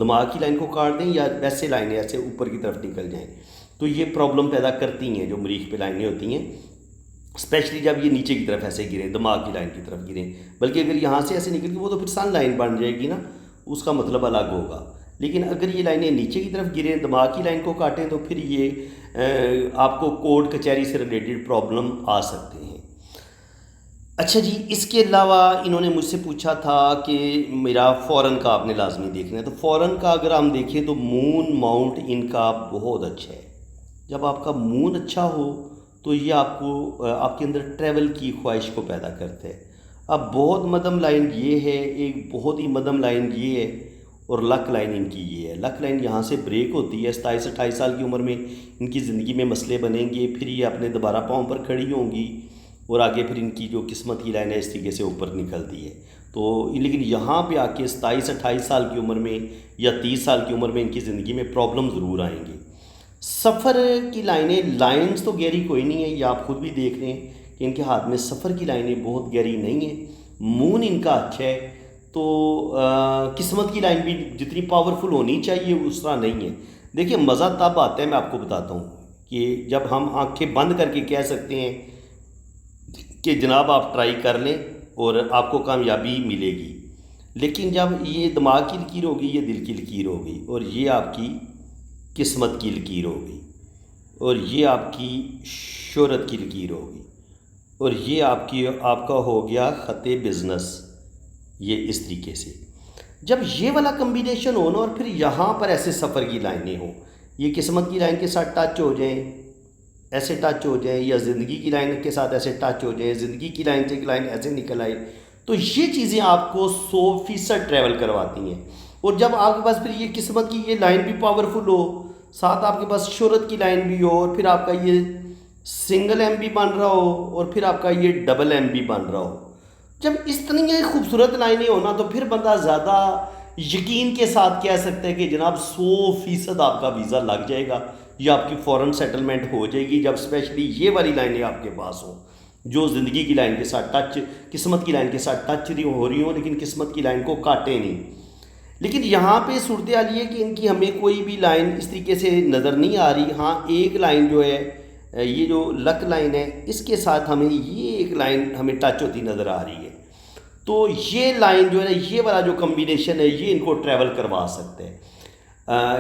دماغ کی لائن کو کاٹ دیں یا ویسے لائنیں ایسے اوپر کی طرف نکل جائیں، تو یہ پرابلم پیدا کرتی ہیں جو مریخ پہ لائنیں ہوتی ہیں، اسپیشلی جب یہ نیچے کی طرف ایسے گریں، دماغ کی لائن کی طرف گریں۔ بلکہ اگر یہاں سے ایسے نکل کے وہ تو پھر سن لائن بن جائے گی نا، اس کا مطلب الگ ہوگا۔ لیکن اگر یہ لائنیں نیچے کی طرف گریں، دماغ کی لائن کو کاٹیں، تو پھر یہ آپ کو کورٹ کچہری سے ریلیٹڈ پرابلم آ سکتے ہیں۔ اچھا جی، اس کے علاوہ انہوں نے مجھ سے پوچھا تھا کہ میرا فورن کا آپ نے لازمی دیکھنا ہے، تو فورن کا اگر ہم دیکھیں تو مون ماؤنٹ ان کا بہت اچھا ہے۔ جب آپ کا مون اچھا ہو تو یہ آپ کو آپ کے اندر ٹریول کی خواہش کو پیدا کرتا ہے۔ اب بہت مدم لائن یہ ہے، ایک بہت ہی مدم لائن یہ ہے، اور لک لائن ان کی یہ ہے۔ لک لائن یہاں سے بریک ہوتی ہے، 27-28 سال کی عمر میں ان کی زندگی میں مسئلے بنیں گے، پھر یہ اپنے دوبارہ پاؤں پر کھڑی ہوں گی، اور آگے پھر ان کی جو قسمت کی لائن ہے اس طریقے سے اوپر نکلتی ہے۔ تو لیکن یہاں پہ آ کے 27-28 سال کی عمر میں یا 30 سال کی عمر میں ان کی زندگی میں پرابلم ضرور آئیں گی۔ سفر کی لائنز تو گہری کوئی نہیں ہے، یہ آپ خود بھی دیکھ رہے ہیں کہ ان کے ہاتھ میں سفر کی لائنیں بہت گہری نہیں ہیں۔ مون ان کا اچھا ہے، تو قسمت کی لائن بھی جتنی پاورفل ہونی چاہیے اس طرح نہیں ہے۔ دیکھیں مزہ تب آتا ہے، میں آپ کو بتاتا ہوں، کہ جب ہم آنکھیں بند کر کے کہہ سکتے ہیں کہ جناب آپ ٹرائی کر لیں اور آپ کو کامیابی ملے گی، لیکن جب یہ دماغ کی لکیر ہوگی، یہ دل کی لکیر ہوگی، اور یہ آپ کی قسمت کی لکیر ہوگی، اور یہ آپ کی شہرت کی لکیر ہوگی، اور یہ آپ کا ہو گیا خط بزنس۔ یہ اس طریقے سے جب یہ والا کمبینیشن ہو نا، اور پھر یہاں پر ایسے سفر کی لائنیں ہوں، یہ قسمت کی لائن کے ساتھ ٹچ ہو جائیں، ایسے ٹچ ہو جائیں، یا زندگی کی لائن کے ساتھ ایسے ٹچ ہو جائیں، زندگی کی لائن سے ایک لائن ایسے نکل آئے، تو یہ چیزیں آپ کو 100% ٹریول کرواتی ہیں۔ اور جب آپ کے پاس پھر یہ قسمت کی یہ لائن بھی پاورفل ہو، ساتھ آپ کے پاس شہرت کی لائن بھی ہو، اور پھر آپ کا یہ سنگل ایم بھی بن رہا ہو، اور پھر آپ کا یہ ڈبل ایم بھی بن رہا ہو، جب اس طرح خوبصورت لائنیں ہونا، تو پھر بندہ زیادہ یقین کے ساتھ کہہ سکتا ہے کہ جناب 100% آپ کا ویزا لگ جائے گا، یا آپ کی فورن سیٹلمنٹ ہو جائے گی، جب اسپیشلی یہ والی لائنیں آپ کے پاس ہوں، جو زندگی کی لائن کے ساتھ ٹچ، قسمت کی لائن کے ساتھ ٹچ ہو رہی ہوں، لیکن قسمت کی لائن کو کاٹے نہیں۔ لیکن یہاں پہ صورتحال یہ ہے کہ ان کی ہمیں کوئی بھی لائن اس طریقے سے نظر نہیں آ رہی۔ ہاں ایک لائن جو ہے، یہ جو لک لائن ہے، اس کے ساتھ ہمیں یہ ایک لائن ہمیں ٹچ ہوتی نظر آ رہی ہے، تو یہ لائن جو ہے نا، یہ والا جو کمبینیشن ہے، یہ ان کو ٹریول کروا سکتے ہیں،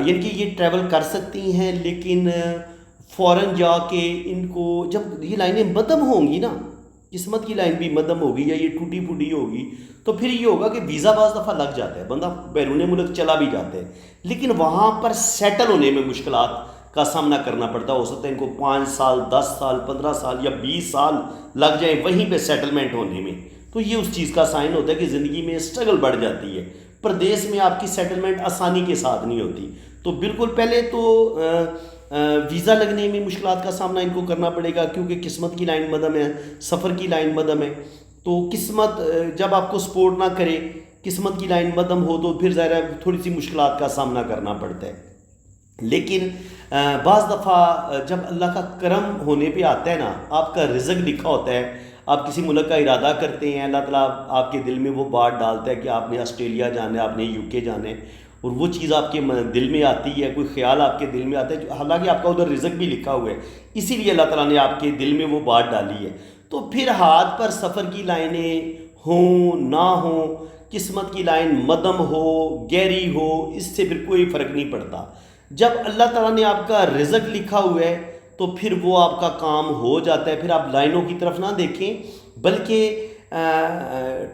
یعنی کہ یہ ٹریول کر سکتی ہیں، لیکن فوراً جا کے ان کو جب یہ لائنیں مدھم ہوں گی نا، قسمت کی لائن بھی مدھم ہوگی یا یہ ٹوٹی پھوٹی ہوگی، تو پھر یہ ہوگا کہ ویزا بعض دفعہ لگ جاتا ہے، بندہ بیرون ملک چلا بھی جاتا ہے، لیکن وہاں پر سیٹل ہونے میں مشکلات کا سامنا کرنا پڑتا ہے۔ ہو سکتا ہے ان کو 5 سال، 10 سال، 15 سال یا 20 سال لگ جائیں وہیں پہ سیٹلمنٹ ہونے میں، تو یہ اس چیز کا سائن ہوتا ہے کہ زندگی میں اسٹرگل بڑھ جاتی ہے۔ پردیس میں آپ کی سیٹلمنٹ آسانی کے ساتھ نہیں ہوتی، تو بالکل پہلے تو ویزا لگنے میں مشکلات کا سامنا ان کو کرنا پڑے گا، کیونکہ قسمت کی لائن مدھم ہے، سفر کی لائن مدھم ہے، تو قسمت جب آپ کو سپورٹ نہ کرے، قسمت کی لائن مدھم ہو، تو پھر ظاہر ہے تھوڑی سی مشکلات کا سامنا کرنا پڑتا ہے۔ لیکن بعض دفعہ جب اللہ کا کرم ہونے پہ آتا ہے نا، آپ کا رزق لکھا ہوتا ہے، آپ کسی ملک کا ارادہ کرتے ہیں، اللہ تعالیٰ آپ کے دل میں وہ بات ڈالتا ہے کہ آپ نے آسٹریلیا جانا ہے، آپ نے UK جانا ہے، اور وہ چیز آپ کے دل میں آتی ہے، کوئی خیال آپ کے دل میں آتا ہے، حالانکہ آپ کا ادھر رزق بھی لکھا ہوا ہے، اسی لیے اللہ تعالیٰ نے آپ کے دل میں وہ بات ڈالی ہے، تو پھر ہاتھ پر سفر کی لائنیں ہوں نہ ہوں، قسمت کی لائن مدھم ہو گہری ہو، اس سے پھر کوئی فرق نہیں پڑتا۔ جب اللہ تعالیٰ نے آپ کا رزق لکھا ہوا ہے، تو تو پھر وہ آپ کا کام ہو جاتا ہے. پھر آپ لائنوں کی طرف نہ دیکھیں بلکہ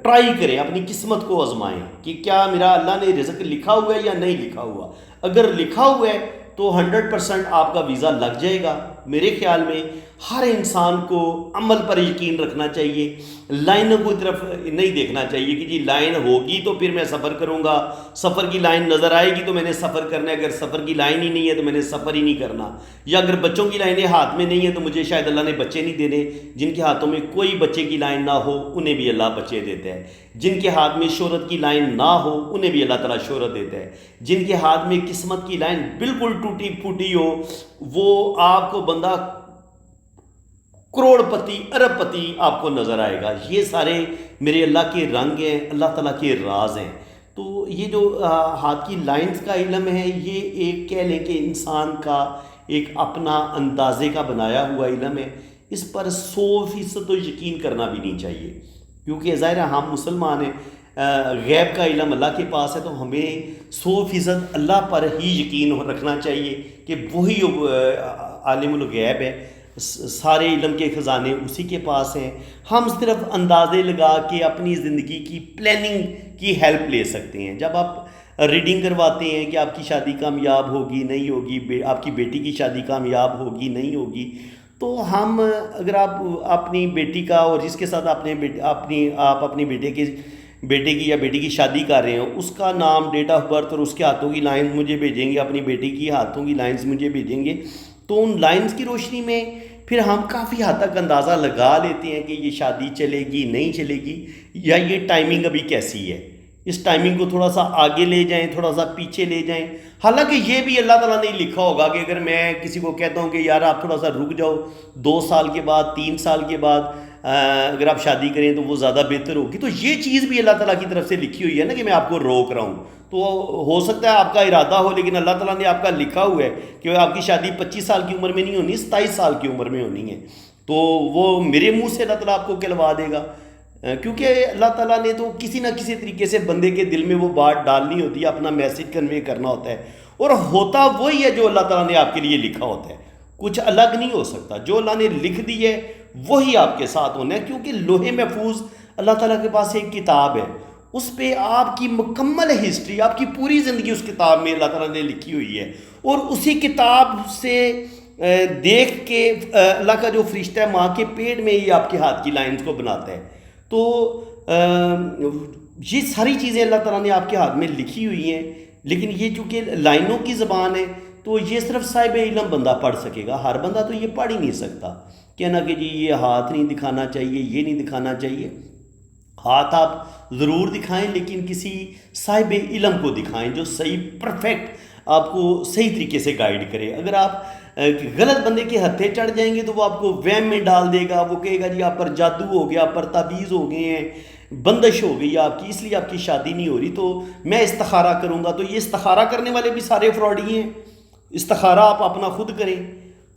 ٹرائی کریں, اپنی قسمت کو آزمائیں کہ کیا میرا اللہ نے رزق لکھا ہوا ہے یا نہیں لکھا ہوا. اگر لکھا ہوا ہے تو 100% آپ کا ویزا لگ جائے گا. میرے خیال میں ہر انسان کو عمل پر یقین رکھنا چاہیے, لائنوں کی طرف نہیں دیکھنا چاہیے کہ جی لائن ہوگی تو پھر میں سفر کروں گا, سفر کی لائن نظر آئے گی تو میں نے سفر کرنا ہے, اگر سفر کی لائن ہی نہیں ہے تو میں نے سفر ہی نہیں کرنا. یا اگر بچوں کی لائنیں ہاتھ میں نہیں ہیں تو مجھے شاید اللہ نے بچے نہیں دینے. جن کے ہاتھوں میں کوئی بچے کی لائن نہ ہو انہیں بھی اللہ بچے دیتا ہے. جن کے ہاتھ میں شہرت کی لائن نہ ہو انہیں بھی اللہ تعالیٰ شہرت دیتا ہے. جن کے ہاتھ میں قسمت کی لائن بالکل ٹوٹی پھوٹی ہو وہ آپ کو بندہ کروڑ پتی ارب پتی آپ کو نظر آئے گا. یہ سارے میرے اللہ کے رنگ ہیں, اللہ تعالیٰ کے راز ہیں. تو یہ جو ہاتھ کی لائنز کا علم ہے یہ ایک کہہ لیں کہ انسان کا ایک اپنا اندازے کا بنایا ہوا علم ہے. اس پر 100% تو یقین کرنا بھی نہیں چاہیے کیونکہ ظاہر ہے ہم مسلمان ہیں, غیب کا علم اللہ کے پاس ہے تو ہمیں 100% اللہ پر ہی یقین رکھنا چاہیے کہ وہی عالم الغیب ہے, سارے علم کے خزانے اسی کے پاس ہیں. ہم صرف اندازے لگا کے اپنی زندگی کی پلاننگ کی ہیلپ لے سکتے ہیں. جب آپ ریڈنگ کرواتے ہیں کہ آپ کی شادی کامیاب ہوگی نہیں ہوگی, آپ کی بیٹی کی شادی کامیاب ہوگی نہیں ہوگی, تو ہم اگر آپ اپنی بیٹی کا اور جس کے ساتھ آپ اپنی بیٹے کی یا بیٹی کی شادی کر رہے ہیں اس کا نام, ڈیٹ آف برتھ اور اس کے ہاتھوں کی لائنز مجھے بھیجیں گے, اپنی بیٹی کی ہاتھوں کی لائنز مجھے بھیجیں گے, تو ان لائنز کی روشنی میں پھر ہم کافی حد تک اندازہ لگا لیتے ہیں کہ یہ شادی چلے گی نہیں چلے گی, یا یہ ٹائمنگ ابھی کیسی ہے, اس ٹائمنگ کو تھوڑا سا آگے لے جائیں تھوڑا سا پیچھے لے جائیں. حالانکہ یہ بھی اللہ تعالیٰ نے لکھا ہوگا کہ اگر میں کسی کو کہتا ہوں کہ یار آپ تھوڑا سا رک جاؤ, 2 سال کے بعد 3 سال کے بعد اگر آپ شادی کریں تو وہ زیادہ بہتر ہوگی, تو یہ چیز بھی اللہ تعالیٰ کی طرف سے لکھی ہوئی ہے نا کہ میں آپ کو روک رہا ہوں. تو ہو سکتا ہے آپ کا ارادہ ہو لیکن اللہ تعالیٰ نے آپ کا لکھا ہوا ہے کہ آپ کی شادی 25 سال کی عمر میں نہیں ہونی, 27 سال کی عمر میں ہونی ہے. تو وہ میرے منہ سے اللہ تعالیٰ آپ کو کہلوا دے گا کیونکہ اللہ تعالیٰ نے تو کسی نہ کسی طریقے سے بندے کے دل میں وہ بات ڈالنی ہوتی ہے, اپنا میسج کنوے کرنا ہوتا ہے, اور ہوتا وہی ہے جو اللہ تعالیٰ نے آپ کے لیے لکھا ہوتا ہے. کچھ الگ نہیں ہو سکتا, جو اللہ نے لکھ دی ہے وہی آپ کے ساتھ ہونا ہے. کیونکہ لوح محفوظ اللہ تعالیٰ کے پاس ایک کتاب ہے, اس پہ آپ کی مکمل ہسٹری, آپ کی پوری زندگی اس کتاب میں اللہ تعالیٰ نے لکھی ہوئی ہے. اور اسی کتاب سے دیکھ کے اللہ کا جو فرشتہ ہے ماں کے پیٹ میں ہی آپ کے ہاتھ کی لائنز کو بناتا ہے. تو یہ ساری چیزیں اللہ تعالیٰ نے آپ کے ہاتھ میں لکھی ہوئی ہیں, لیکن یہ چونکہ لائنوں کی زبان ہے تو یہ صرف صاحب علم بندہ پڑھ سکے گا. ہر بندہ تو یہ پڑھ ہی نہیں سکتا. کہنا کہ جی یہ ہاتھ نہیں دکھانا چاہیے, یہ نہیں دکھانا چاہیے. ہاتھ آپ ضرور دکھائیں لیکن کسی صاحب علم کو دکھائیں جو صحیح پرفیکٹ آپ کو صحیح طریقے سے گائیڈ کرے. اگر آپ غلط بندے کے ہتھے چڑھ جائیں گے تو وہ آپ کو وہم میں ڈال دے گا, وہ کہے گا جی آپ پر جادو ہو گیا, آپ پر تعویذ ہو گئے ہیں, بندش ہو گئی آپ کی, اس لیے آپ کی شادی نہیں ہو رہی, تو میں استخارہ کروں گا. تو یہ استخارہ کرنے والے بھی سارے فراڈی ہیں. استخارہ آپ اپنا خود کریں,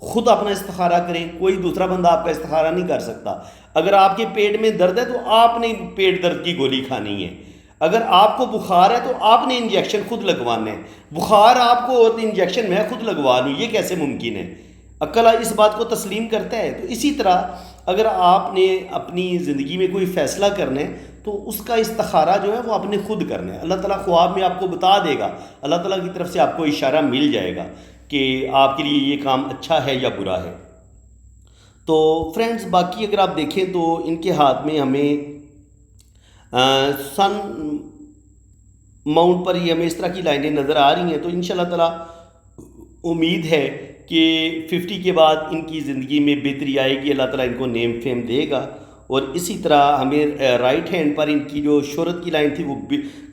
خود اپنا استخارہ کریں, کوئی دوسرا بندہ آپ کا استخارہ نہیں کر سکتا. اگر آپ کے پیٹ میں درد ہے تو آپ نے پیٹ درد کی گولی کھانی ہے. اگر آپ کو بخار ہے تو آپ نے انجیکشن خود لگوانا ہے. بخار آپ کو انجیکشن میں خود لگوا لوں, یہ کیسے ممکن ہے؟ عقل اس بات کو تسلیم کرتا ہے. تو اسی طرح اگر آپ نے اپنی زندگی میں کوئی فیصلہ کرنا ہے تو اس کا استخارہ جو ہے وہ آپ نے خود کرنا ہے. اللہ تعالیٰ خواب میں آپ کو بتا دے گا, اللہ تعالیٰ کی طرف سے آپ کو اشارہ مل جائے گا کہ آپ کے لیے یہ کام اچھا ہے یا برا ہے. تو فرینڈز باقی اگر آپ دیکھیں تو ان کے ہاتھ میں ہمیں سن ماؤنٹ پر ہی ہمیں اس طرح کی لائنیں نظر آ رہی ہیں. تو انشاءاللہ تعالیٰ امید ہے کہ 50 کے بعد ان کی زندگی میں بہتری آئے گی, اللہ تعالیٰ ان کو نیم فیم دے گا. اور اسی طرح ہمیں رائٹ ہینڈ پر ان کی جو شہرت کی لائن تھی وہ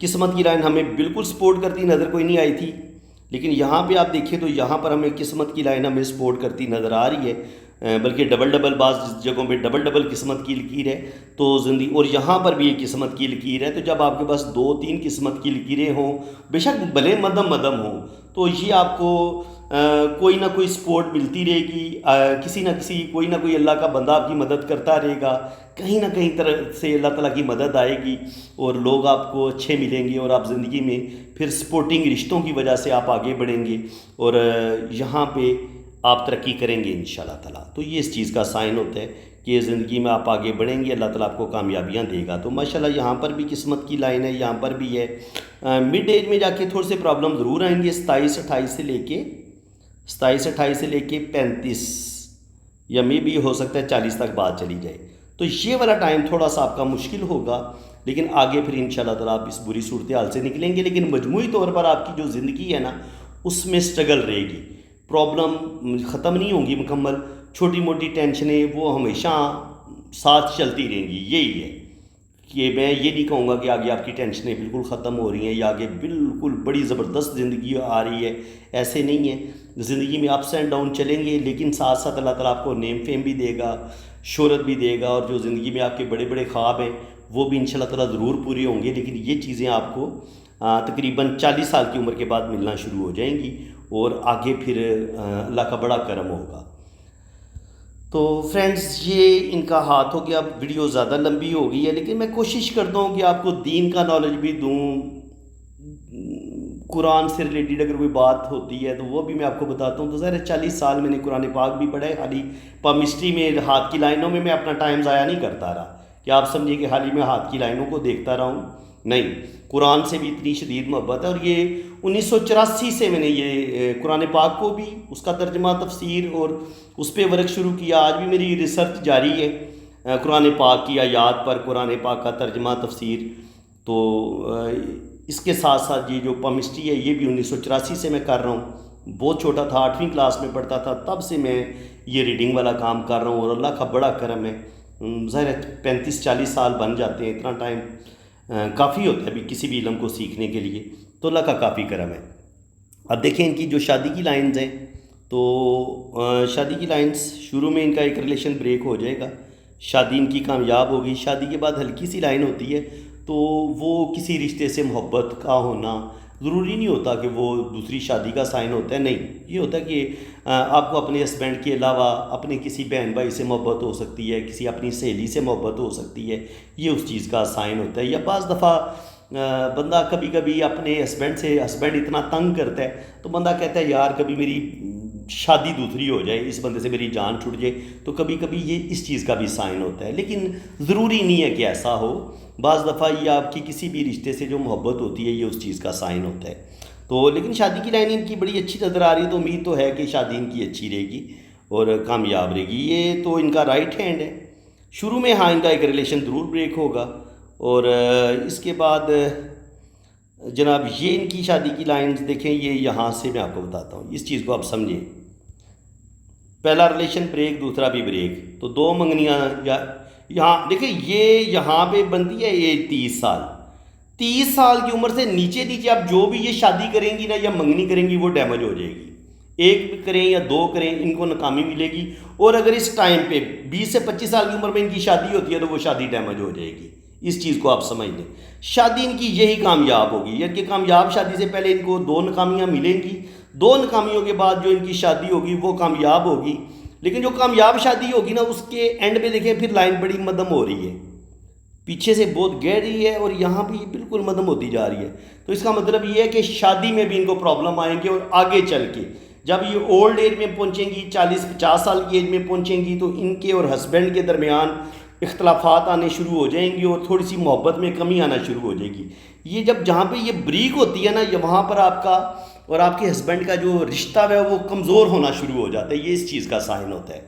قسمت کی لائن ہمیں بالکل سپورٹ کرتی نظر کوئی نہیں آئی تھی, لیکن یہاں پہ آپ دیکھیں تو یہاں پر ہمیں قسمت کی لائن ہمیں سپورٹ کرتی نظر آ رہی ہے, بلکہ ڈبل بعض جگہوں پہ ڈبل قسمت کی لکیر ہے تو زندگی, اور یہاں پر بھی ایک قسمت کی لکیر ہے. تو جب آپ کے پاس 2-3 قسمت کی لکیریں ہوں, بے شک بھلے مدھم ہوں, تو یہ آپ کو کوئی نہ کوئی سپورٹ ملتی رہے گی, کسی نہ کسی کوئی نہ کوئی اللہ کا بندہ آپ کی مدد کرتا رہے گا, کہیں نہ کہیں طرح سے اللہ تعالیٰ کی مدد آئے گی اور لوگ آپ کو اچھے ملیں گے, اور آپ زندگی میں پھر سپورٹنگ رشتوں کی وجہ سے آپ آگے بڑھیں گے. اور یہاں پہ آپ ترقی کریں گے انشاءاللہ تعالیٰ۔ تو یہ اس چیز کا سائن ہوتا ہے کہ زندگی میں آپ آگے بڑھیں گے، اللہ تعالیٰ آپ کو کامیابیاں دے گا۔ تو ماشاءاللہ یہاں پر بھی قسمت کی لائن ہے، یہاں پر بھی ہے۔ مڈ ایج میں جا کے تھوڑے سے پرابلم ضرور آئیں گے، 27-28 سے لے کے 35 یا میں بھی ہو سکتا ہے 40 تک بات چلی جائے۔ تو یہ والا ٹائم تھوڑا سا آپ کا مشکل ہوگا، لیکن آگے پھر انشاءاللہ تعالیٰ آپ اس بری صورتحال سے نکلیں گے۔ لیکن مجموعی طور پر آپ کی جو زندگی ہے نا، اس میں سٹرگل رہے گی، پرابلم ختم نہیں ہوں گی مکمل، چھوٹی موٹی ٹینشنیں وہ ہمیشہ ساتھ چلتی رہیں گی۔ یہی ہے کہ میں یہ نہیں کہوں گا کہ آگے آپ کی ٹینشنیں بالکل ختم ہو رہی ہیں یا آگے بالکل بڑی زبردست زندگی آ رہی ہے، ایسے نہیں ہے۔ زندگی میں اپس اینڈ ڈاؤن چلیں گے، لیکن ساتھ ساتھ اللہ تعالیٰ آپ کو نیم فیم بھی دے گا، شہرت بھی دے گا، اور جو زندگی میں آپ کے بڑے بڑے خواب ہیں وہ بھی انشاءاللہ تعالیٰ ضرور پوری ہوں گے۔ لیکن یہ چیزیں آپ کو تقریباً 40 سال کی عمر کے بعد ملنا شروع ہو جائیں گی، اور آگے پھر اللہ کا بڑا کرم ہوگا۔ تو فرینڈز یہ ان کا ہاتھ ہو گیا، ویڈیو زیادہ لمبی ہو گئی ہے، لیکن میں کوشش کرتا ہوں کہ آپ کو دین کا نالج بھی دوں، قرآن سے ریلیٹڈ اگر کوئی بات ہوتی ہے تو وہ بھی میں آپ کو بتاتا ہوں۔ تو ظاہر ہے 40 سال میں نے قرآن پاک بھی پڑھا ہے، حالی پامسٹری میں ہاتھ کی لائنوں میں اپنا ٹائم ضائع نہیں کرتا رہا کہ آپ سمجھیں کہ حالی میں ہاتھ کی لائنوں کو دیکھتا رہا ہوں، نہیں، قرآن سے بھی اتنی شدید محبت ہے۔ اور یہ 1984 سے میں نے یہ قرآن پاک کو بھی، اس کا ترجمہ تفسیر اور اس پہ ورک شروع کیا۔ آج بھی میری ریسرچ جاری ہے قرآن پاک کی آیات پر، قرآن پاک کا ترجمہ تفسیر۔ تو اس کے ساتھ ساتھ یہ جو پامسٹری ہے یہ بھی 1984 سے میں کر رہا ہوں، بہت چھوٹا تھا، 8ویں کلاس میں پڑھتا تھا، تب سے میں یہ ریڈنگ والا کام کر رہا ہوں، اور اللہ کا بڑا کرم ہے۔ ظاہر ہے 35-40 سال بن جاتے ہیں، اتنا ٹائم کافی ہوتا ہے ابھی کسی بھی علم کو سیکھنے کے لیے، تو اللہ کا کافی کرم ہے۔ اب دیکھیں ان کی جو شادی کی لائنز ہیں، تو شادی کی لائنز شروع میں ان کا ایک ریلیشن بریک ہو جائے گا، شادی ان کی کامیاب ہوگی، شادی کے بعد ہلکی سی لائن ہوتی ہے، تو وہ کسی رشتے سے محبت کا ہونا ضروری نہیں ہوتا کہ وہ دوسری شادی کا سائن ہوتا ہے، نہیں، یہ ہوتا ہے کہ آپ کو اپنے ہسبینڈ کے علاوہ اپنے کسی بہن بھائی سے محبت ہو سکتی ہے، کسی اپنی سہیلی سے محبت ہو سکتی ہے، یہ اس چیز کا سائن ہوتا ہے۔ یا بعض دفعہ بندہ کبھی کبھی اپنے ہسبینڈ اتنا تنگ کرتا ہے تو بندہ کہتا ہے یار کبھی میری شادی دوسری ہو جائے، اس بندے سے میری جان چھوٹ جائے، تو کبھی کبھی یہ اس چیز کا بھی سائن ہوتا ہے، لیکن ضروری نہیں ہے کہ ایسا ہو۔ بعض دفعہ یہ آپ کی کسی بھی رشتے سے جو محبت ہوتی ہے یہ اس چیز کا سائن ہوتا ہے۔ تو لیکن شادی کی لائن ان کی بڑی اچھی نظر آ رہی ہے، تو امید تو ہے کہ شادی ان کی اچھی رہے گی اور کامیاب رہے گی۔ یہ تو ان کا رائٹ ہینڈ ہے، شروع میں ہاں ان کا ایک ریلیشن ضرور بریک ہوگا، اور اس کے بعد جناب یہ ان کی شادی کی لائنز دیکھیں، یہ یہاں سے میں آپ کو بتاتا ہوں، اس چیز کو آپ سمجھیں۔ پہلا ریلیشن بریک، دوسرا بھی بریک، تو 2 منگنیاں یہاں دیکھیں، یہ یہاں پہ بنتی ہے یہ 30 سال، 30 سال کی عمر سے نیچے آپ جو بھی یہ شادی کریں گی نا یا منگنی کریں گی وہ ڈیمیج ہو جائے گی، ایک کریں یا 2 کریں ان کو ناکامی ملے گی، اور اگر اس ٹائم پہ 20 سے 25 سال کی عمر میں ان کی شادی ہوتی ہے تو وہ شادی ڈیمیج ہو جائے گی۔ اس چیز کو آپ سمجھ لیں، شادی ان کی یہی کامیاب ہوگی، یعنی کہ کامیاب شادی سے پہلے ان کو 2 ناکامیاں ملیں گی، 2 ناکامیوں کے بعد جو ان کی شادی ہوگی وہ کامیاب ہوگی۔ لیکن جو کامیاب شادی ہوگی نا اس کے اینڈ میں دیکھیں پھر لائن بڑی مدھم ہو رہی ہے، پیچھے سے بہت گہری ہے اور یہاں بھی بالکل مدھم ہوتی جا رہی ہے۔ تو اس کا مطلب یہ ہے کہ شادی میں بھی ان کو پرابلم آئیں گے، اور آگے چل کے جب یہ اولڈ ایج میں پہنچیں گی، 40-50 سال کی ایج میں پہنچیں گی، تو ان کے اور ہسبینڈ کے درمیان اختلافات آنے شروع ہو جائیں گے اور تھوڑی سی محبت میں کمی آنا شروع ہو جائے گی۔ یہ جب جہاں پہ یہ بریک ہوتی ہے نا، یہ وہاں پر آپ کا اور آپ کے ہسبینڈ کا جو رشتہ ہے وہ کمزور ہونا شروع ہو جاتا ہے، یہ اس چیز کا سائن ہوتا ہے۔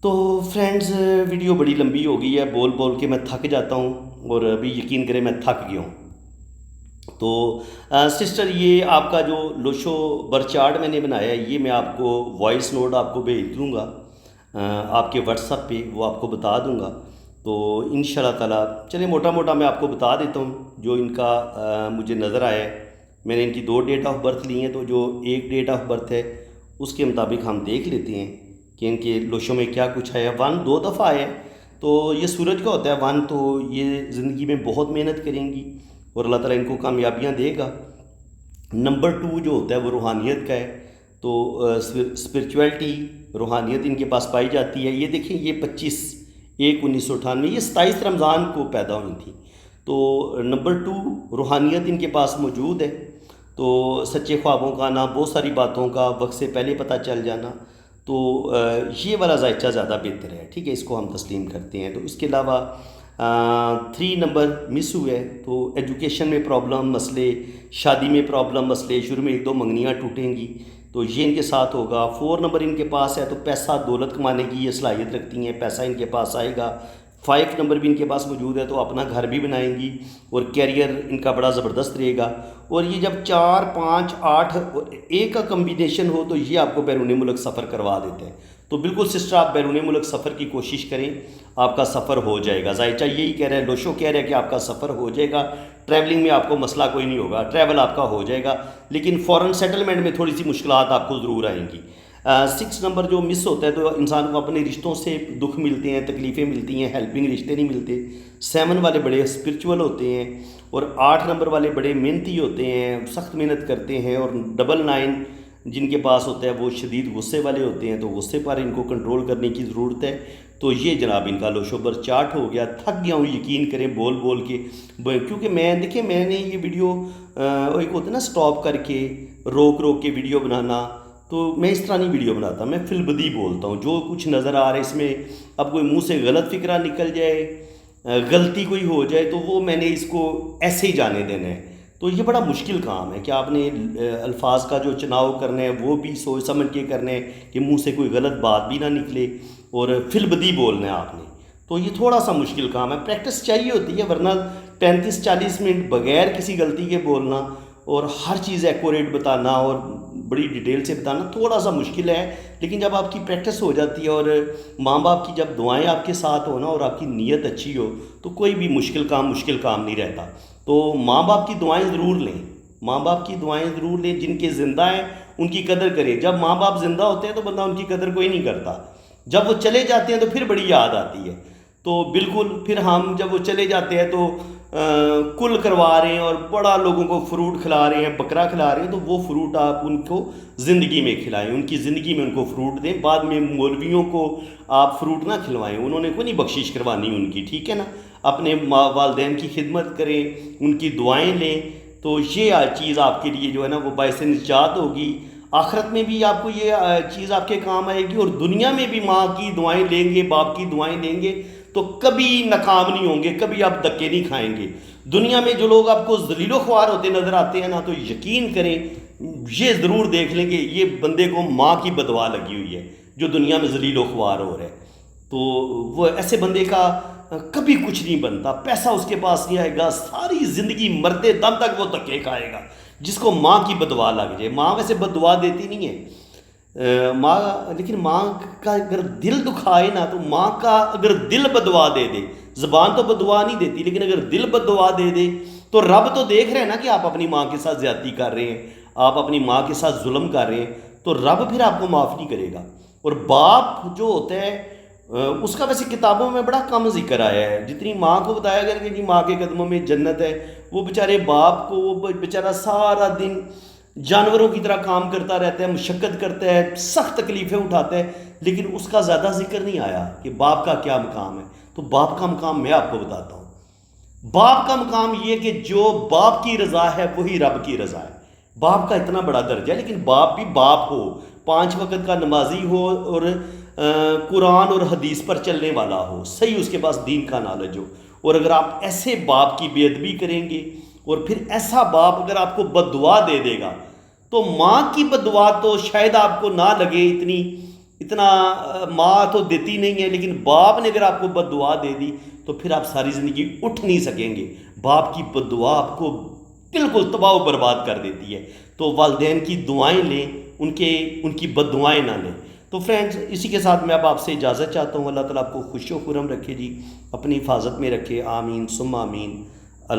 تو فرینڈز ویڈیو بڑی لمبی ہو گئی ہے، بول بول کے میں تھک جاتا ہوں، اور ابھی یقین کریں میں تھک گیا ہوں۔ تو سسٹر یہ آپ کا جو لوشو بر چارٹ میں نے بنایا ہے، یہ میں آپ کو وائس نوٹ آپ کو بھیج دوں گا آپ کے واٹس ایپ پہ، وہ آپ کو بتا دوں گا۔ تو انشاءاللہ تعالیٰ چلیں موٹا موٹا میں آپ کو بتا دیتا ہوں جو ان کا مجھے نظر آیا ہے۔ میں نے ان کی 2 ڈیٹ آف برتھ لی ہیں، تو جو ایک ڈیٹ آف برتھ ہے اس کے مطابق ہم دیکھ لیتے ہیں کہ ان کے لوشوں میں کیا کچھ آیا ہے۔ 1 2 دفعہ آیا ہے، تو یہ سورج کا ہوتا ہے 1، تو یہ زندگی میں بہت محنت کریں گی اور اللہ تعالیٰ ان کو کامیابیاں دے گا۔ نمبر 2 جو ہوتا ہے وہ روحانیت کا ہے، تو اسپرچویلٹی روحانیت ان کے پاس پائی جاتی ہے۔ یہ دیکھیں یہ 25/1/1998، یہ 27 رمضان کو پیدا ہوئی تھی، تو نمبر 2 روحانیت ان کے پاس موجود ہے۔ تو سچے خوابوں کا آنا، بہت ساری باتوں کا وقت سے پہلے پتہ چل جانا، تو یہ والا ذائچہ زیادہ بہتر ہے، ٹھیک ہے، اس کو ہم تسلیم کرتے ہیں۔ تو اس کے علاوہ 3 نمبر مس ہوئے، تو ایجوکیشن میں پرابلم، مسئلے، شادی میں پرابلم، مسئلے، شروع میں 1-2 منگنیاں ٹوٹیں گی، تو یہ ان کے ساتھ ہوگا۔ 4 نمبر ان کے پاس ہے، تو پیسہ دولت کمانے کی یہ صلاحیت رکھتی ہیں، پیسہ ان کے پاس آئے گا۔ 5 نمبر بھی ان کے پاس موجود ہے، تو اپنا گھر بھی بنائیں گی اور کیریئر ان کا بڑا زبردست رہے گا۔ اور یہ جب 4، 5، 8 اور 1 کا کمبینیشن ہو تو یہ آپ کو بیرون ملک سفر کروا دیتے ہیں۔ تو بالکل سسٹر، آپ بیرون ملک سفر کی کوشش کریں، آپ کا سفر ہو جائے گا۔ ذائچہ یہی کہہ رہا ہے، لوشو کہہ رہا ہے کہ آپ کا سفر ہو جائے گا، ٹریولنگ میں آپ کو مسئلہ کوئی نہیں ہوگا، ٹریول آپ کا ہو جائے گا، لیکن فورن سیٹلمنٹ میں تھوڑی سی مشکلات آپ کو ضرور آئیں گی۔ 6 نمبر جو مس ہوتا ہے، تو انسان کو اپنے رشتوں سے دکھ ملتے ہیں، تکلیفیں ملتی ہیں، ہیلپنگ رشتے نہیں ملتے۔ 7 والے بڑے اسپرچول ہوتے ہیں، اور 8 نمبر والے بڑے محنتی ہوتے ہیں، سخت محنت کرتے ہیں۔ اور 9 جن کے پاس ہوتا ہے وہ شدید غصے والے ہوتے ہیں، تو غصے پر ان کو کنٹرول کرنے کی ضرورت ہے۔ تو یہ جناب ان کا لوشوبر چارٹ ہو گیا۔ تھک گیا ہوں یقین کریں بول بول کے، کیونکہ دیکھیں میں نے یہ ویڈیو ایک ہوتا ہے نا سٹاپ کر کے روک کے ویڈیو بنانا، تو میں اس طرح نہیں ویڈیو بناتا، میں فی البدی بولتا ہوں، جو کچھ نظر آ رہا ہے اس میں، اب کوئی منہ سے غلط فکرہ نکل جائے، غلطی کوئی ہو جائے، تو وہ میں نے اس کو ایسے ہی جانے دینا ہے۔ تو یہ بڑا مشکل کام ہے کہ آپ نے الفاظ کا جو چناؤ کرنا ہے وہ بھی سوچ سمجھ کے کرنا ہے کہ منہ سے کوئی غلط بات بھی نہ نکلے، اور فی البدی بولنا ہے آپ نے۔ تو یہ تھوڑا سا مشکل کام ہے، پریکٹس چاہیے ہوتی ہے، ورنہ 35-40 منٹ بغیر کسی غلطی کے بولنا اور ہر چیز ایکوریٹ بتانا اور بڑی ڈیٹیل سے بتانا تھوڑا سا مشکل ہے، لیکن جب آپ کی پریکٹس ہو جاتی ہے اور ماں باپ کی جب دعائیں آپ کے ساتھ ہو نا اور آپ کی نیت اچھی ہو، تو کوئی بھی مشکل کام نہیں رہتا۔ تو ماں باپ کی دعائیں ضرور لیں، ماں باپ کی دعائیں ضرور لیں، جن کے زندہ ہیں ان کی قدر کریں۔ جب ماں باپ زندہ ہوتے ہیں تو بندہ ان کی قدر کوئی نہیں کرتا، جب وہ چلے جاتے ہیں تو پھر بڑی یاد آتی ہے۔ تو بالکل پھر ہم جب وہ چلے جاتے ہیں تو کل کروا رہے ہیں اور بڑا لوگوں کو فروٹ کھلا رہے ہیں، بکرا کھلا رہے ہیں، تو وہ فروٹ آپ ان کو زندگی میں کھلائیں، ان کی زندگی میں ان کو فروٹ دیں۔ بعد میں مولویوں کو آپ فروٹ نہ کھلوائیں، انہوں نے کوئی نہیں بخشش کروانی ان کی، ٹھیک ہے نا۔ اپنے والدین کی خدمت کریں، ان کی دعائیں لیں، تو یہ چیز آپ کے لیے جو ہے نا وہ باعث نجات ہوگی۔ آخرت میں بھی آپ کو یہ چیز آپ کے کام آئے گی، اور دنیا میں بھی ماں کی دعائیں لیں گے، باپ کی دعائیں لیں گے تو کبھی ناکام نہیں ہوں گے، کبھی آپ دھکے نہیں کھائیں گے۔ دنیا میں جو لوگ آپ کو ذلیل و خوار ہوتے نظر آتے ہیں نا، تو یقین کریں یہ ضرور دیکھ لیں کہ یہ بندے کو ماں کی بددعا لگی ہوئی ہے جو دنیا میں ذلیل و خوار ہو رہا ہے۔ تو وہ ایسے بندے کا کبھی کچھ نہیں بنتا، پیسہ اس کے پاس نہیں آئے گا، ساری زندگی مرتے دم تک وہ دھکے کھائے گا، جس کو ماں کی بددعا لگ جائے۔ ماں ویسے بددعا دیتی نہیں ہے ماں، لیکن ماں کا اگر دل دکھائے نا، تو ماں کا اگر دل بددعا دے دے، زبان تو بددعا نہیں دیتی، لیکن اگر دل بددعا دے دے تو رب تو دیکھ رہے ہیں نا کہ آپ اپنی ماں کے ساتھ زیادتی کر رہے ہیں، آپ اپنی ماں کے ساتھ ظلم کر رہے ہیں، تو رب پھر آپ کو معاف نہیں کرے گا۔ اور باپ جو ہوتا ہے اس کا ویسے کتابوں میں بڑا کم ذکر آیا ہے، جتنی ماں کو بتایا گیا کہ جی ماں کے قدموں میں جنت ہے، وہ بیچارے باپ کو، وہ بیچارہ سارا دن جانوروں کی طرح کام کرتا رہتا ہے، مشقت کرتا ہے، سخت تکلیفیں اٹھاتا ہے، لیکن اس کا زیادہ ذکر نہیں آیا کہ باپ کا کیا مقام ہے۔ تو باپ کا مقام میں آپ کو بتاتا ہوں، باپ کا مقام یہ کہ جو باپ کی رضا ہے وہی رب کی رضا ہے۔ باپ کا اتنا بڑا درجہ ہے، لیکن باپ بھی باپ ہو، 5 وقت کا نمازی ہو، اور قرآن اور حدیث پر چلنے والا ہو، صحیح اس کے پاس دین کا نالج ہو۔ اور اگر آپ ایسے باپ کی بے ادبی کریں گے، اور پھر ایسا باپ اگر آپ کو بددعا دے دے گا، تو ماں کی بددعا تو شاید آپ کو نہ لگے اتنا ماں تو دیتی نہیں ہے، لیکن باپ نے اگر آپ کو بددعا دے دی تو پھر آپ ساری زندگی اٹھ نہیں سکیں گے۔ باپ کی بددعا آپ کو بالکل تباہ و برباد کر دیتی ہے۔ تو والدین کی دعائیں لیں، ان کی بددعائیں نہ لیں۔ تو فرینڈز، اسی کے ساتھ میں اب آپ سے اجازت چاہتا ہوں۔ اللہ تعالیٰ آپ کو خوش و خرم رکھے جی، اپنی حفاظت میں رکھے، آمین ثم آمین۔